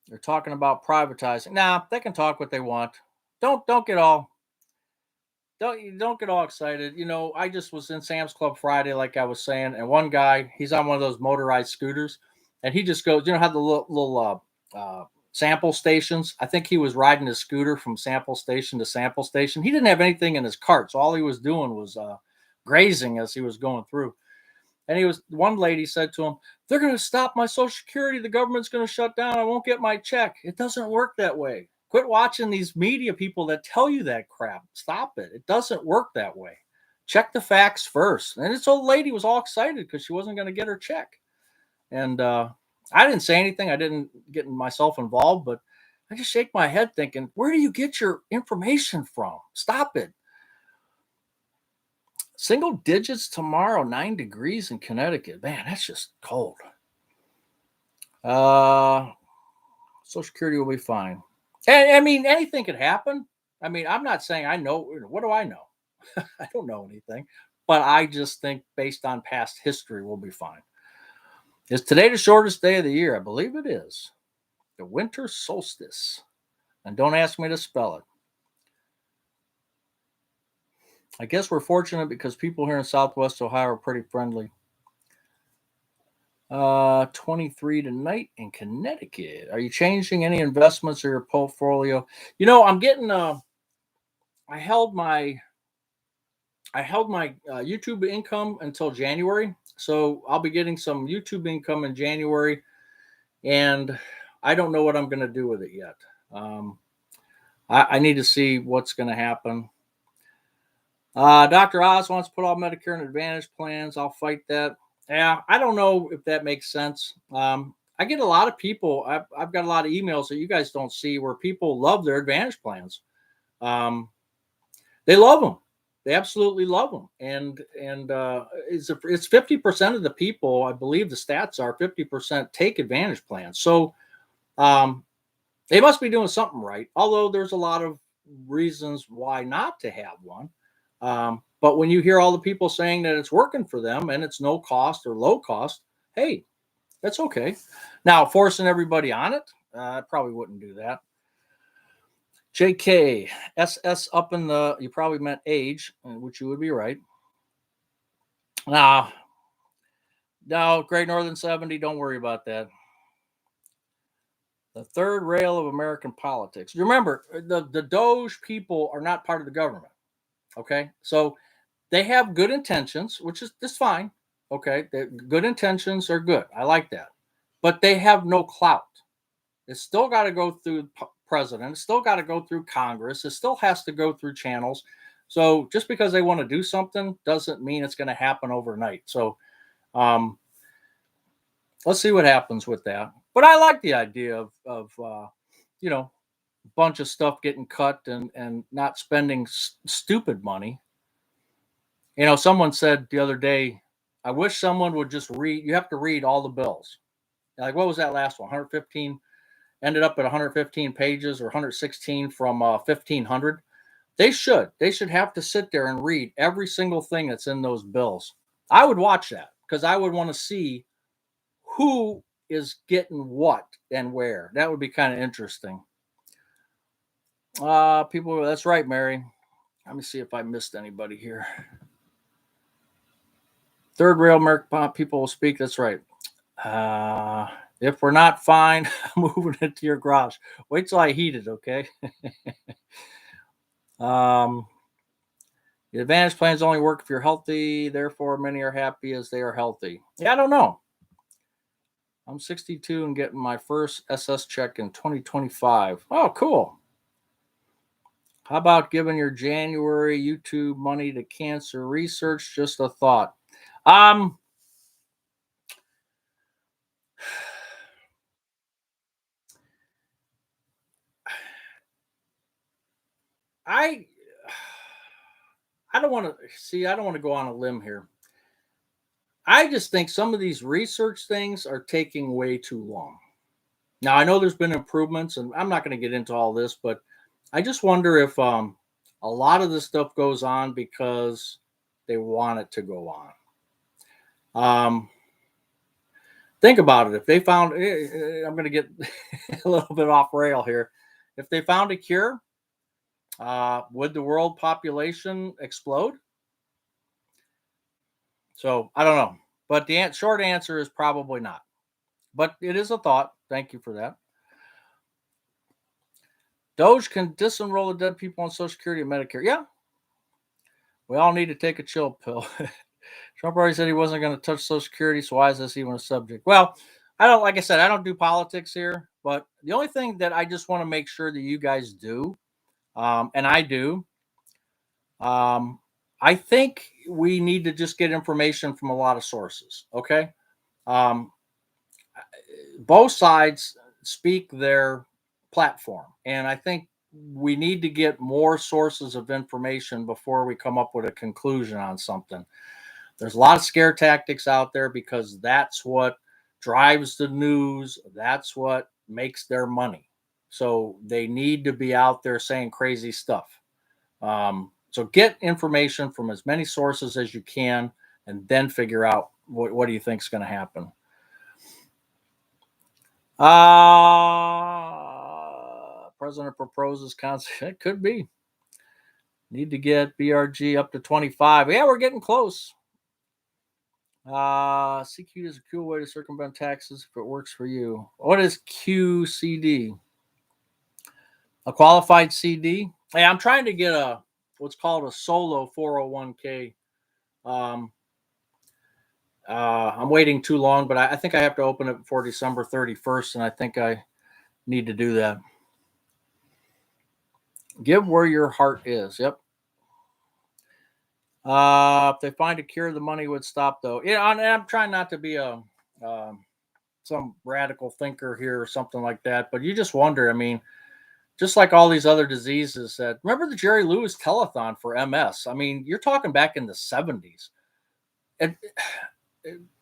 They're talking about privatizing. Nah, they can talk what they want. Don't get all don't get all excited. I just was in Sam's Club Friday, like I was saying, and one guy, he's on one of those motorized scooters, and he just goes, how the little sample stations. I think he was riding his scooter from sample station to sample station. He didn't have anything in his cart, so all he was doing was grazing as he was going through. And one lady said to him, "They're going to stop my Social Security. The government's going to shut down. I won't get my check." It doesn't work that way. Quit watching these media people that tell you that crap. Stop it. It doesn't work that way. Check the facts first. And this old lady was all excited because she wasn't going to get her check. And I didn't say anything. I didn't get myself involved, but I just shake my head thinking, where do you get your information from? Stop it. Single digits tomorrow, 9 degrees in Connecticut. Man, that's just cold. Uh, Social Security will be fine. And I mean, anything could happen. I mean, I'm not saying I know. What do I know? I don't know anything. But I just think based on past history, we'll be fine. Is today the shortest day of the year? I believe it is. The winter solstice. And don't ask me to spell it. I guess we're fortunate because people here in Southwest Ohio are pretty friendly. 23 tonight in Connecticut. Are you changing any investments or your portfolio? I'm getting I held my YouTube income until January. So I'll be getting some YouTube income in January, and I don't know what I'm going to do with it yet. I need to see what's going to happen. Dr. Oz wants to put all Medicare and Advantage plans. I'll fight that. Yeah, I don't know if that makes sense. I get a lot of people. I've got a lot of emails that you guys don't see where people love their Advantage plans. Um, they love them. They absolutely love them. And it's 50% of the people. I believe the stats are 50% take Advantage plans. So um, they must be doing something right. Although there's a lot of reasons why not to have one. But when you hear all the people saying that it's working for them and it's no cost or low cost, hey, that's okay. Now, forcing everybody on it, I probably wouldn't do that. JK, SS up in the, you probably meant age, which you would be right. Nah, no, Great Northern 70, don't worry about that. The third rail of American politics. You remember, the Doge people are not part of the government. Okay. So they have good intentions, which is this fine. Okay. Good intentions are good. I like that. But they have no clout. It's still got to go through the president. It's still got to go through Congress. It still has to go through channels. So just because they want to do something doesn't mean it's going to happen overnight. So um, let's see what happens with that. But I like the idea of you know, a bunch of stuff getting cut and not spending stupid money. You know, someone said the other day, I wish someone would just read. You have to read all the bills. Like, what was that last one? 115, ended up at 115 pages or 116 from 1500. They should have to sit there and read every single thing that's in those bills. I would watch that because I would want to see who is getting what and where. That would be kind of interesting. People, that's right, Mary. Let me see if I missed anybody here. Third rail American people will speak. That's right. Uh, if we're not fine, moving it to your garage. Wait till I heat it, okay? um, the Advantage plans only work if you're healthy. Therefore, many are happy as they are healthy. Yeah, I don't know. I'm 62 and getting my first SS check in 2025. Oh, cool. How about giving your January YouTube money to cancer research? Just a thought. Um, I I don't want to see. I don't want to go on a limb here. I just think some of these research things are taking way too long. Now I know there's been improvements, and I'm not going to get into all this, but I just wonder if a lot of this stuff goes on because they want it to go on. Think about it. If they found, I'm going to get a little bit off rail here. If they found a cure, would the world population explode? So I don't know, but the short answer is probably not. But it is a thought. Thank you for that. Doge can disenroll the dead people on Social Security and Medicare. Yeah, we all need to take a chill pill. Trump already said he wasn't going to touch Social Security, so why is this even a subject? Well, I don't, like I said, I don't do politics here, but the only thing that I just want to make sure that you guys do, and I do, um, I think we need to just get information from a lot of sources. Okay. Um, both sides speak their platform, and I think we need to get more sources of information before we come up with a conclusion on something. There's a lot of scare tactics out there because that's what drives the news, that's what makes their money. So they need to be out there saying crazy stuff. So get information from as many sources as you can and then figure out what do you think is going to happen. President proposes concept. It could be. Need to get BRG up to 25. Yeah, we're getting close. CQ is a cool way to circumvent taxes if it works for you. What is QCD? A qualified CD? Hey, I'm trying to get a what's called a solo 401k. Um, I'm waiting too long, but I think I have to open it before December 31st, and I think I need to do that. Give where your heart is. Yep. If they find a cure, the money would stop, though. Yeah, and I'm trying not to be a um, some radical thinker here or something like that, but you just wonder. I mean, just like all these other diseases that remember the Jerry Lewis telethon for MS. I mean, you're talking back in the 70s. And,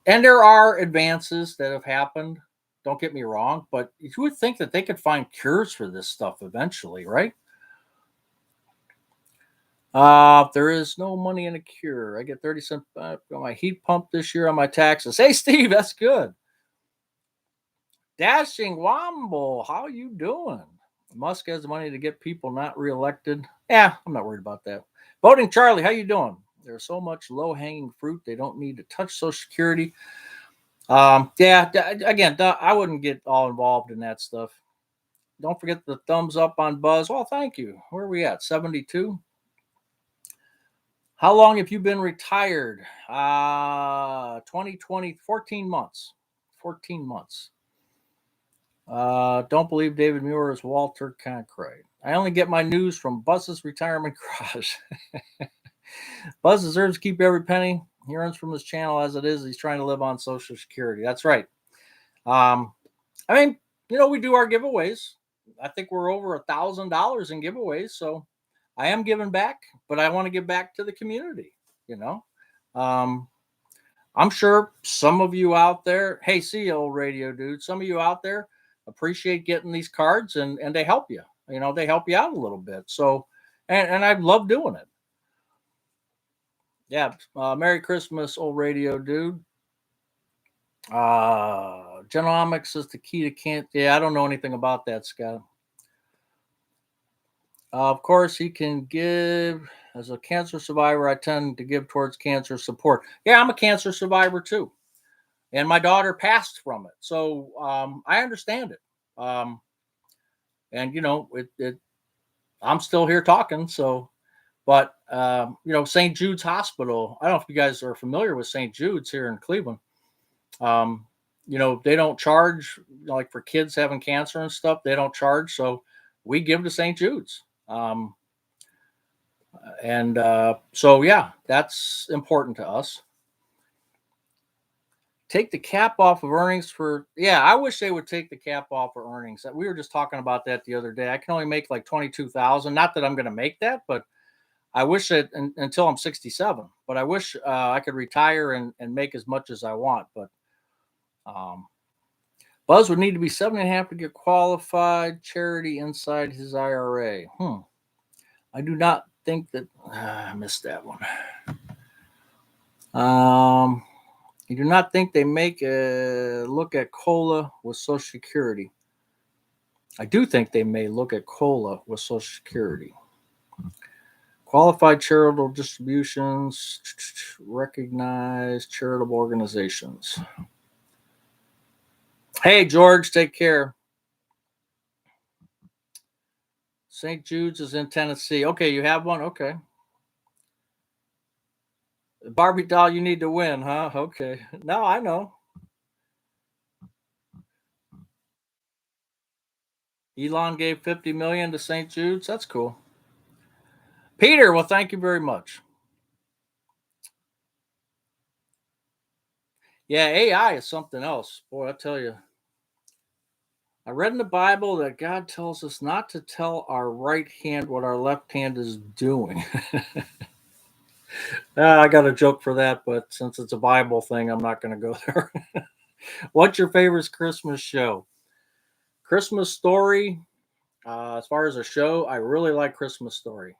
and there are advances that have happened. Don't get me wrong, but you would think that they could find cures for this stuff eventually, right? There is no money in a cure. I get 30 cents on my heat pump this year on my taxes. Hey, Steve, that's good. Dashing Womble, how you doing? Musk has the money to get people not reelected. Yeah, I'm not worried about that. Voting Charlie, how you doing? There's so much low-hanging fruit. They don't need to touch Social Security. Yeah, again, I wouldn't get all involved in that stuff. Don't forget the thumbs up on Buzz. Well, thank you. Where are we at? 72? How long have you been retired? 2020, 14 months. 14 months. Don't believe David Muir is Walter Cronkite. I only get my news from Buzz's retirement garage. Buzz deserves to keep every penny he earns from his channel as it is. He's trying to live on Social Security. That's right. Um, I mean, we do our giveaways. I think we're over $1,000 in giveaways. So I am giving back, but I want to give back to the community, you know. Um, I'm sure some of you out there, hey, see you, old radio dude, some of you out there appreciate getting these cards and they help you. They help you out a little bit. So, and I love doing it. Yeah. Merry Christmas, old radio dude. Genomics is the key to cancer. Yeah, I don't know anything about that, Scott. Of course, he can give. As a cancer survivor, I tend to give towards cancer support. Yeah, I'm a cancer survivor too, and my daughter passed from it, so I understand it. And I'm still here talking. So, but St. Jude's Hospital. I don't know if you guys are familiar with St. Jude's here in Cleveland. Um, they don't charge like for kids having cancer and stuff. They don't charge, so we give to St. Jude's. And so, yeah, that's important to us. Take the cap off of earnings for, yeah, I wish they would take the cap off of earnings. We were just talking about that the other day. I can only make like 22,000. Not that I'm going to make that, but I wish that until I'm 67. But I wish I could retire and make as much as I want. But um, Buzz would need to be 7.5 to get qualified charity inside his IRA. I do not think that I missed that one. You do not think they make a look at COLA with Social Security. I do think they may look at COLA with Social Security. Qualified charitable distributions, recognized charitable organizations. Hey, George, take care. St. Jude's is in Tennessee. Okay, you have one? Okay. Barbie doll, you need to win, huh? Okay. No, I know. Elon gave 50 million to St. Jude's. That's cool. Peter, well, thank you very much. Yeah, AI is something else. Boy, I tell you. I read in the Bible that God tells us not to tell our right hand what our left hand is doing. I got a joke for that, but since it's a Bible thing, I'm not going to go there. What's your favorite Christmas show? Christmas Story. As far as a show, I really like Christmas Story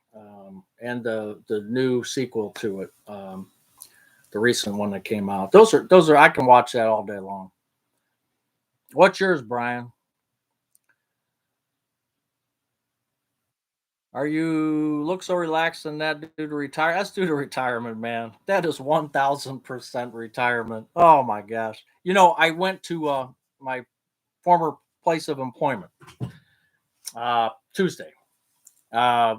and the new sequel to it, the recent one that came out. Those are I can watch that all day long. What's yours, Brian? Are you look so relaxed and that due to retire? That's due to retirement, man. That is 1,000% retirement. Oh my gosh! I went to my former place of employment Tuesday. A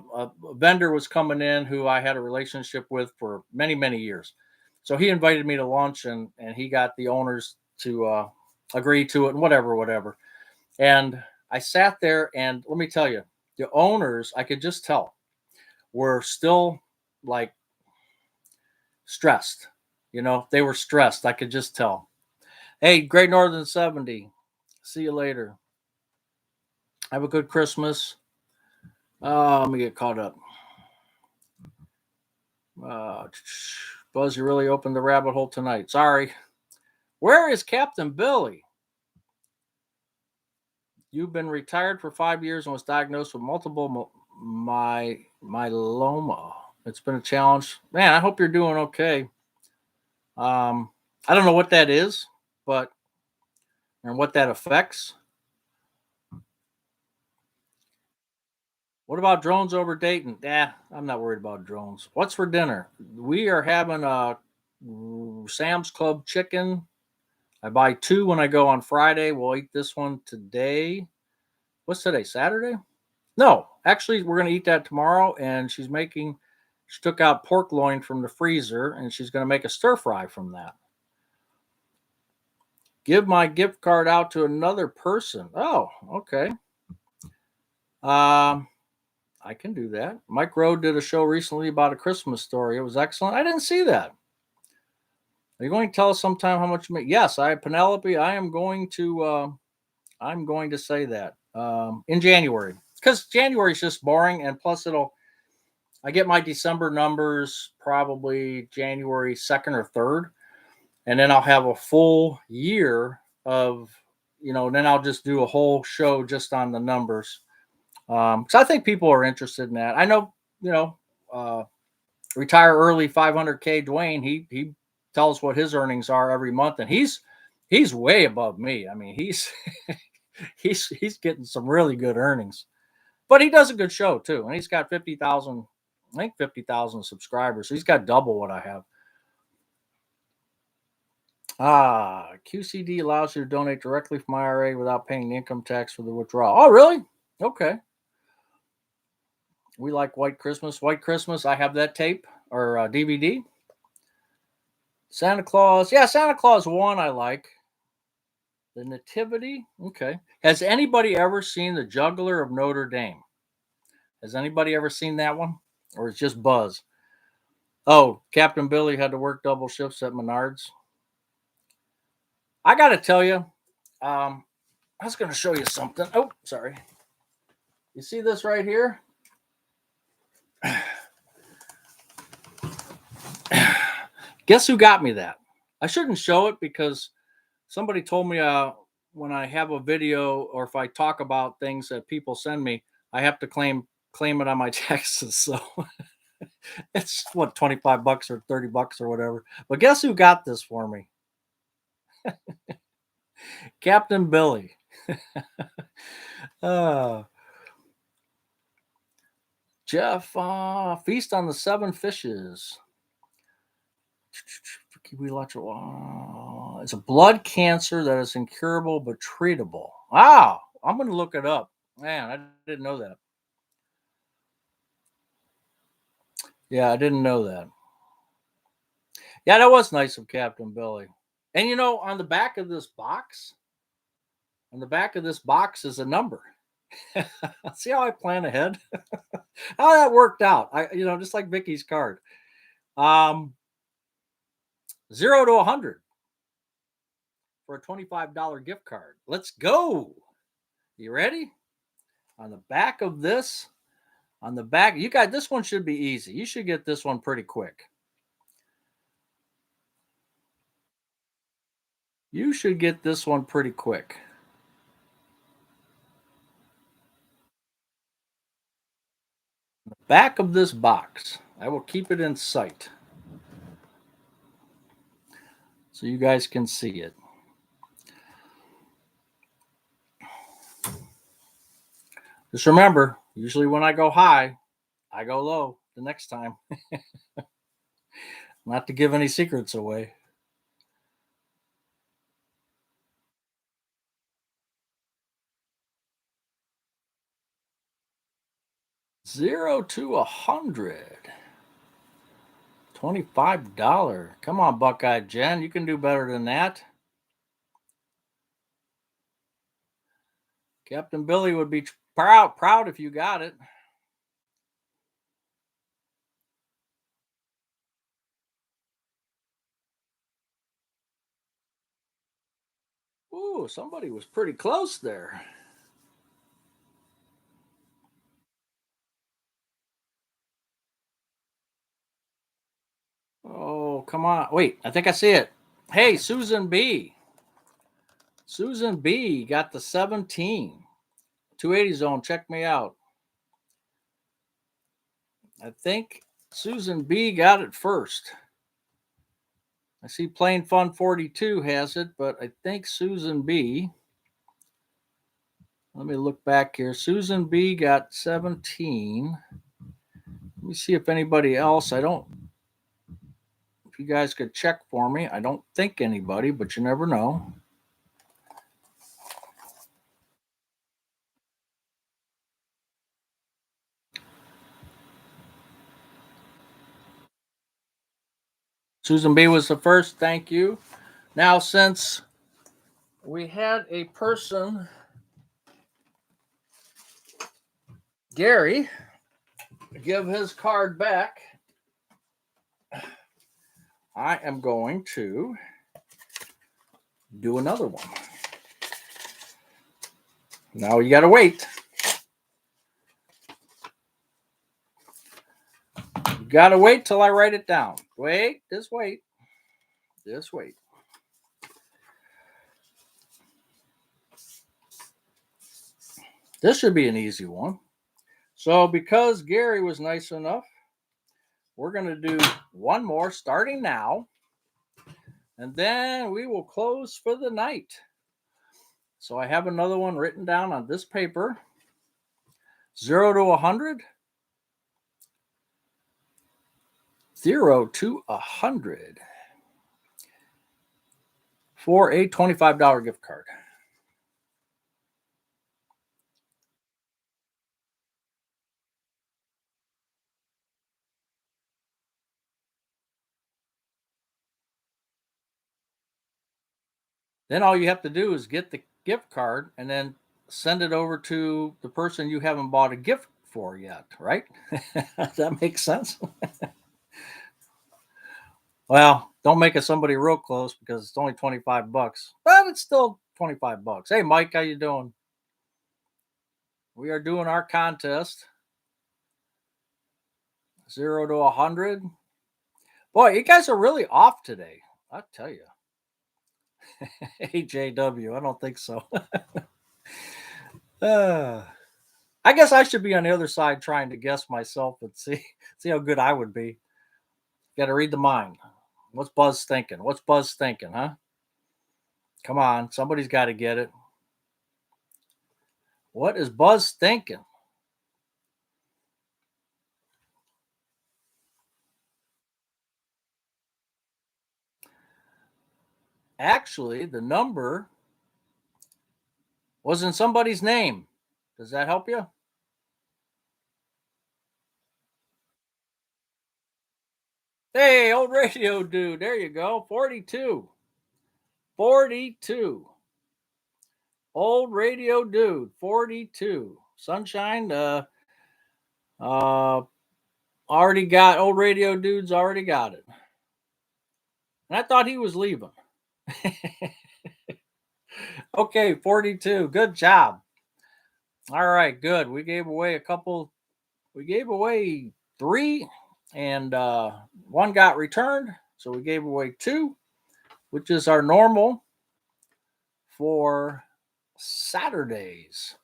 vendor was coming in who I had a relationship with for many, many years. So he invited me to lunch and he got the owners to agree to it and whatever. And I sat there and let me tell you, the owners, I could just tell, were still like stressed. They were stressed. I could just tell. Hey, Great Northern 70. See you later. Have a good Christmas. Let me get caught up. Uh, Buzz, you really opened the rabbit hole tonight. Sorry. Where is Captain Billy? You've been retired for 5 years and was diagnosed with multiple myeloma. It's been a challenge. Man, I hope you're doing okay. Um, I don't know what that is, but and what that affects. What about drones over Dayton? I'm not worried about drones. What's for dinner? We are having a Sam's Club chicken. I buy two when I go on Friday. We'll eat this one today. What's today? Saturday? No, actually, we're going to eat that tomorrow. And she took out pork loin from the freezer and she's going to make a stir fry from that. Give my gift card out to another person. Oh, okay. I can do that. Mike Rowe did a show recently about a Christmas story. It was excellent. I didn't see that. Are you going to tell us sometime how much you make? Yes, Penelope. I'm going to say that in January because January is just boring, and plus I get my December numbers probably January 2nd or 3rd, and then I'll have a full year of then I'll just do a whole show just on the numbers. So I think people are interested in that. I know, uh, retire early 500K Dwayne. He tells what his earnings are every month, and he's way above me. I mean, he's he's getting some really good earnings, but he does a good show too, and he's got 50,000. I think 50,000 subscribers. So he's got double what I have. QCD allows you to donate directly from IRA without paying the income tax for the withdrawal. Oh, really? Okay. We like White Christmas. White Christmas. I have that tape or DVD. Santa Claus. Yeah, Santa Claus 1 I like. The Nativity. Okay. Has anybody ever seen The Juggler of Notre Dame? Has anybody ever seen that one? Or it's just Buzz? Oh, Captain Billy had to work double shifts at Menards. I got to tell you, I was going to show you something. Oh, sorry. You see this right here? Guess who got me that? I shouldn't show it because somebody told me when I have a video or if I talk about things that people send me, I have to claim it on my taxes. So it's what, 25 bucks or 30 bucks or whatever. But guess who got this for me? Captain Billy. uh, Jeff, Feast on the Seven Fishes. We watch it's a blood cancer that is incurable but treatable. Wow, I'm going to look it up. Man, I didn't know that. Yeah, I didn't know that. Yeah, that was nice of Captain Billy. And on the back of this box is a number. See how I plan ahead? How that worked out. Just like Vicky's card. 0 to 100 for a $25 gift card. Let's go. You ready? On the back of this, you guys, this one should be easy. You should get this one pretty quick. You should get this one pretty quick. The back of this box, I will keep it in sight so you guys can see it. Just remember, usually when I go high, I go low the next time. Not to give any secrets away. Zero to 100. $25. Come on, Buckeye Jen. You can do better than that. Captain Billy would be proud if you got it. Ooh, somebody was pretty close there. Oh, come on. Wait, I think I see it. Hey, Susan B. Susan B got the 17. 280 zone. Check me out. I think Susan B got it first. I see Plain Fun 42 has it, but I think Susan B. Let me look back here. Susan B got 17. Let me see if anybody else. I don't. If you guys could check for me. I don't think anybody, but you never know. Susan B was the first. Thank you. Now, since we had a person, Gary, give his card back, I am going to do another one. Now you got to wait. You got to wait till I write it down. Wait, just wait. Just wait. This should be an easy one. So, because Gary was nice enough, we're going to do one more starting now, and then we will close for the night. So, I have another one written down on this paper. 0 to 100. 0 to 100 for a $25 gift card. Then all you have to do is get the gift card and then send it over to the person you haven't bought a gift for yet, right? Does that make sense? Well, don't make it somebody real close because it's only 25 bucks, but it's still 25 bucks. Hey, Mike, how you doing? We are doing our contest. 0 to 100. Boy, you guys are really off today. I tell you. AJW, I don't think so. uh, I guess I should be on the other side trying to guess myself and see how good I would be. Got to read the mind. What's Buzz thinking? What's Buzz thinking, huh? Come on, somebody's got to get it. What is Buzz thinking? Actually, the number was in somebody's name. Does that help you? Hey, old radio dude. There you go. 42. 42. Old radio dude. 42. Sunshine. Uh, already got old radio dude's already got it. And I thought he was leaving. Okay, 42. Good job. All right, good. We gave away a couple. We gave away three, and one got returned. So we gave away two, which is our normal for Saturdays.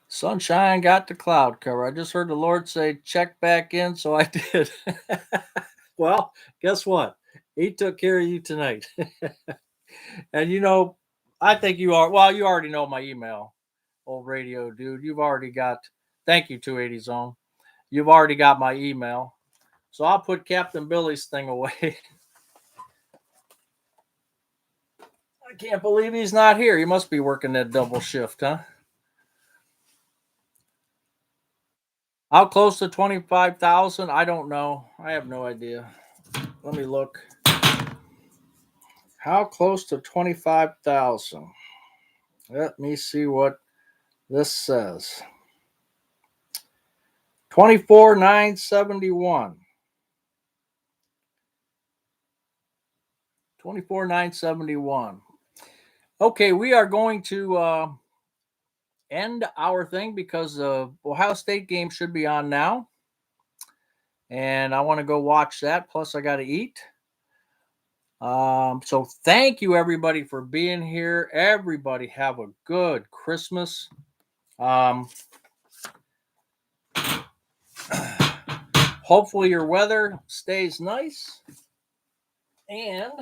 Sunshine got the cloud cover. I just heard the Lord say, check back in. So I did. Well, guess what? He took care of you tonight. And I think you are. Well, you already know my email, old radio dude. You've already got. Thank you, 280 Zone. You've already got my email. So I'll put Captain Billy's thing away. I can't believe he's not here. He must be working that double shift, huh? How close to 25,000? I don't know. I have no idea. Let me look. How close to 25,000? Let me see what this says. 24,971. 24,971. Okay, we are going to end our thing because the Ohio State game should be on now. And I want to go watch that. Plus, I got to eat. So thank you everybody for being here. Everybody have a good Christmas. Hopefully your weather stays nice. And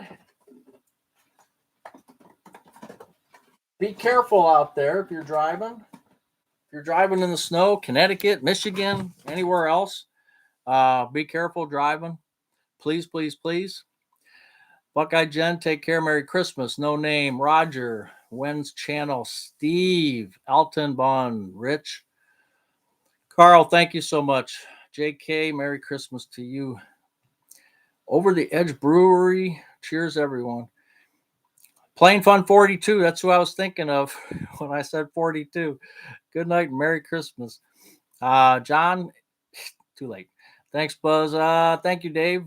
be careful out there if you're driving. If you're driving in the snow, Connecticut, Michigan, anywhere else, be careful driving. Please, please, please. Buckeye Jen, take care. Merry Christmas. No name. Roger. When's Channel. Steve. Elton Bun. Rich. Carl, thank you so much. JK, Merry Christmas to you. Over the Edge Brewery. Cheers, everyone. Plain Fun 42. That's who I was thinking of when I said 42. Good night and Merry Christmas. John, too late. Thanks, Buzz. Thank you, Dave.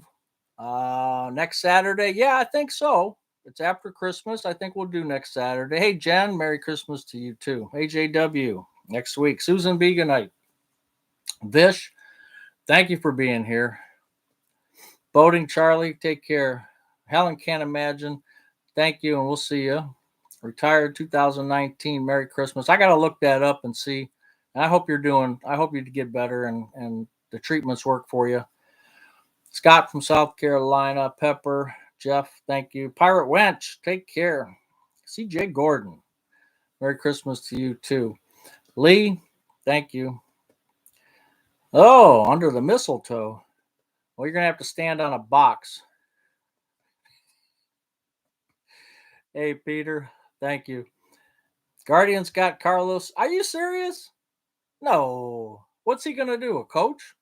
Next Saturday. Yeah, I think so. It's after Christmas. I think we'll do next Saturday. Hey, Jen, Merry Christmas to you too. AJW, next week. Susan B, good night. Vish, thank you for being here. Boating Charlie, take care. Helen can't imagine. Thank you, and we'll see you. Retired 2019. Merry Christmas. I got to look that up and see. And I hope you get better and the treatments work for you. Scott from South Carolina. Pepper. Jeff, thank you. Pirate Wench, take care. CJ Gordon, Merry Christmas to you too. Lee, thank you. Oh, under the mistletoe. Well, you're going to have to stand on a box. Hey, Peter, thank you. Guardians got Carlos. Are you serious? No. What's he going to do? A coach?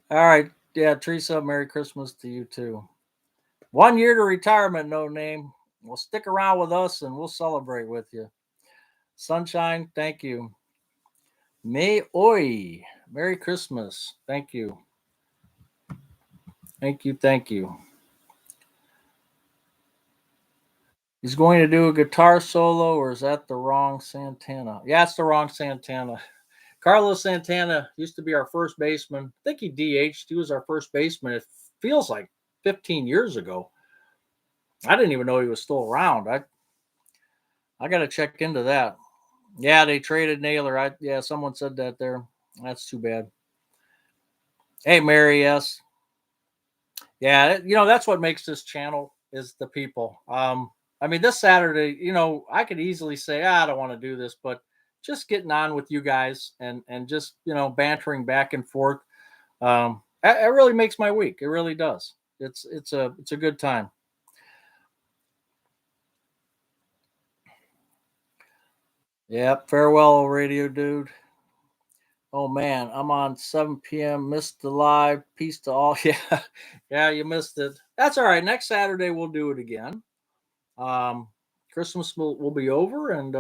All right. Yeah, Teresa, Merry Christmas to you too. 1 year to retirement, no name. Well, stick around with us and we'll celebrate with you. Sunshine, thank you. May Oi, Merry Christmas. Thank you. Thank you. Thank you. He's going to do a guitar solo, or is that the wrong Santana? Yeah, it's the wrong Santana. Carlos Santana used to be our first baseman. I think he DH'd. He was our first baseman. It feels like 15 years ago. I didn't even know he was still around. I got to check into that. Yeah, they traded Naylor. Yeah, someone said that there. That's too bad. Hey, Mary S. Yeah, that's what makes this channel is the people. I mean, this Saturday, I could easily say, I don't want to do this, but just getting on with you guys and just bantering back and forth, it really makes my week. It really does. It's a good time. Yep. Farewell, radio dude. Oh man, I'm on 7 p.m. Missed the live. Peace to all. Yeah, yeah, you missed it. That's all right. Next Saturday we'll do it again. Christmas will be over, and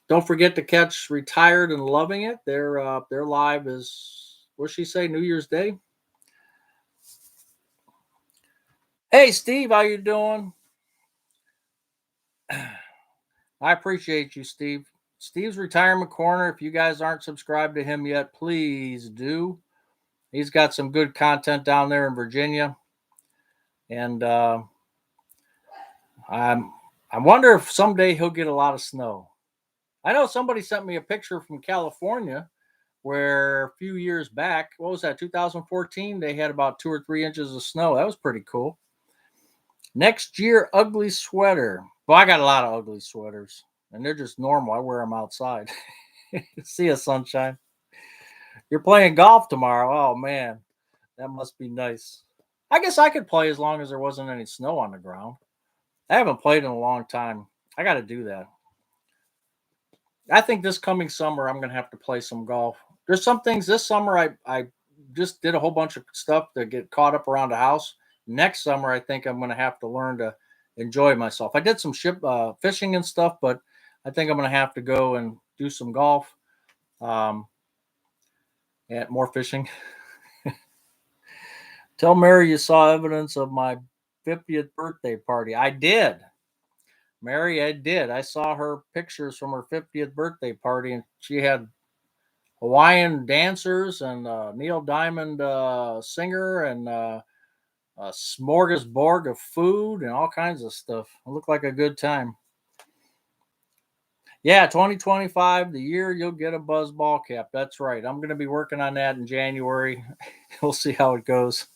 don't forget to catch Retired and Loving It. Their live is what'd she say? New Year's Day. Hey Steve, how you doing? I appreciate you, Steve. Steve's Retirement Corner. If you guys aren't subscribed to him yet, please do. He's got some good content down there in Virginia, and I wonder if someday he'll get a lot of snow. I know somebody sent me a picture from California where a few years back, what was that, 2014, they had about 2 or 3 inches of snow. That was pretty cool. Next year, ugly sweater. Well, I got a lot of ugly sweaters, and they're just normal. I wear them outside. See ya, sunshine. You're playing golf tomorrow. Oh, man. That must be nice. I guess I could play as long as there wasn't any snow on the ground. I haven't played in a long time. I got to do that. I think this coming summer, I'm going to have to play some golf. There's some things this summer I just did a whole bunch of stuff to get caught up around the house. Next summer, I think I'm going to have to learn to enjoy myself. I did some fishing and stuff, but I think I'm going to have to go and do some golf and more fishing. Tell Mary you saw evidence of my 50th birthday party. I did. Mary, I did. I saw her pictures from her 50th birthday party, and she had Hawaiian dancers and Neil Diamond singer and a smorgasbord of food and all kinds of stuff. It looked like a good time. Yeah, 2025, the year you'll get a buzzball cap. That's right. I'm going to be working on that in January. We'll see how it goes.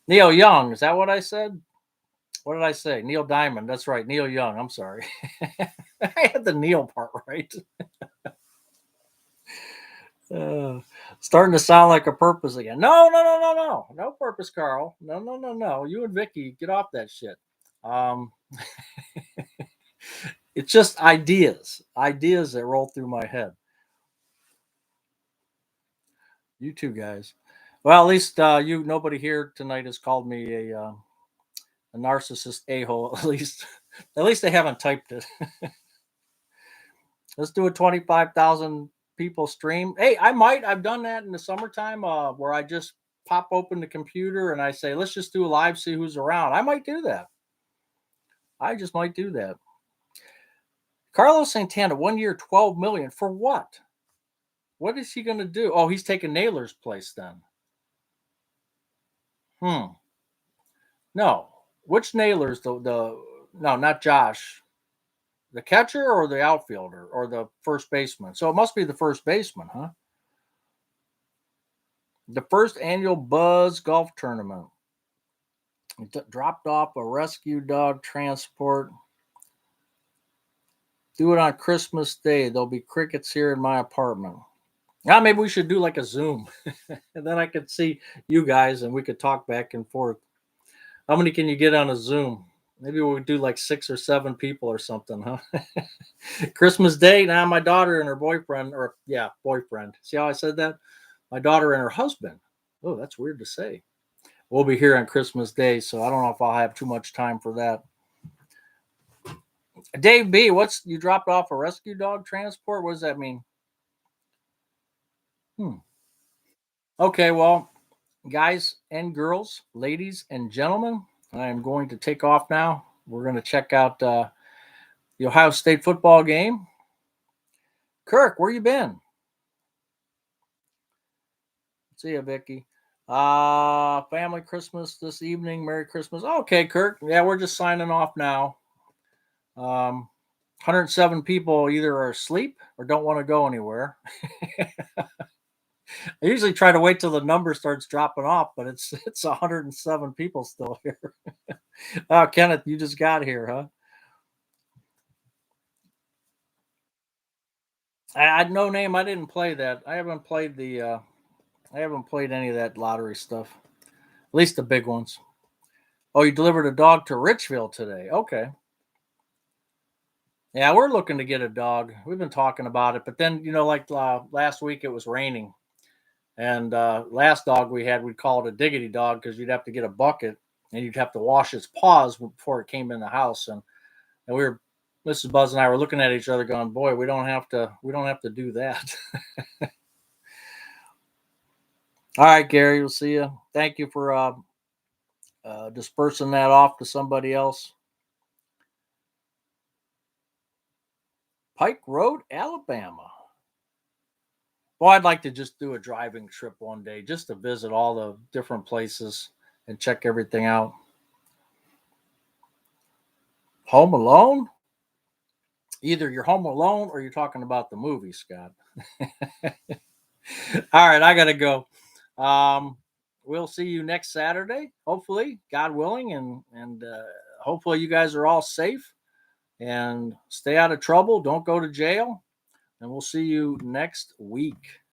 Neil Young, is that what I said? What did I say? Neil Diamond. That's right. Neil Young. I'm sorry. I had the Neil part right. Uh, Starting to sound like a purpose again. No, no, no, no, no. No purpose, Carl. No, no, no, no. You and Vicky, get off that shit. Um, it's just ideas that roll through my head. You two guys. Well, at least nobody here tonight has called me a narcissist a hole. At least they haven't typed it. Let's do a 25,000 people stream. Hey, I've done that in the summertime where I just pop open the computer and I say, let's just do a live, see who's around. I might do that. I just might do that. Carlos Santana, 1 year, 12 million. For what? What is he going to do? Oh, he's taking Naylor's place then. No. Which Naylor's no, not Josh. The catcher or the outfielder or the first baseman? So it must be the first baseman, huh? The first annual Buzz Golf Tournament. Dropped off a rescue dog transport. Do it on Christmas Day. There'll be crickets here in my apartment. Now maybe we should do like a Zoom, and then I could see you guys and we could talk back and forth. How many can you get on a Zoom? Maybe we'll do like 6 or 7 people or something, huh? Christmas Day. Now my daughter and her boyfriend, or yeah, boyfriend. See how I said that? My daughter and her husband. Oh, that's weird to say. We'll be here on Christmas Day, so I don't know if I'll have too much time for that. Dave B, what's you dropped off a rescue dog transport? What does that mean? Okay, well, guys and girls, ladies and gentlemen, I am going to take off now. We're going to check out the Ohio State football game. Kirk, where you been? See you, Vicky. Family Christmas this evening. Merry Christmas. Okay, Kirk. Yeah, we're just signing off now. 107 people either are asleep or don't want to go anywhere. I usually try to wait till the number starts dropping off, but it's 107 people still here. Oh, Kenneth, you just got here, huh? I had no name. I didn't play that. I haven't played the. I haven't played any of that lottery stuff. At least the big ones. Oh, you delivered a dog to Richville today. Okay. Yeah, we're looking to get a dog. We've been talking about it, but then like last week it was raining, and last dog we had, we'd call it a diggity dog because you'd have to get a bucket and you'd have to wash its paws before it came in the house, and we were Mrs. Buzz and I were looking at each other, going, "Boy, we don't have to do that." All right, Gary, we'll see you. Thank you for dispersing that off to somebody else. Pike Road, Alabama. Well, I'd like to just do a driving trip one day just to visit all the different places and check everything out. Home Alone? Either you're home alone or you're talking about the movie, Scott. All right, I got to go. Um, we'll see you next Saturday, hopefully, God willing, and hopefully you guys are all safe and stay out of trouble. Don't go to jail, and we'll see you next week.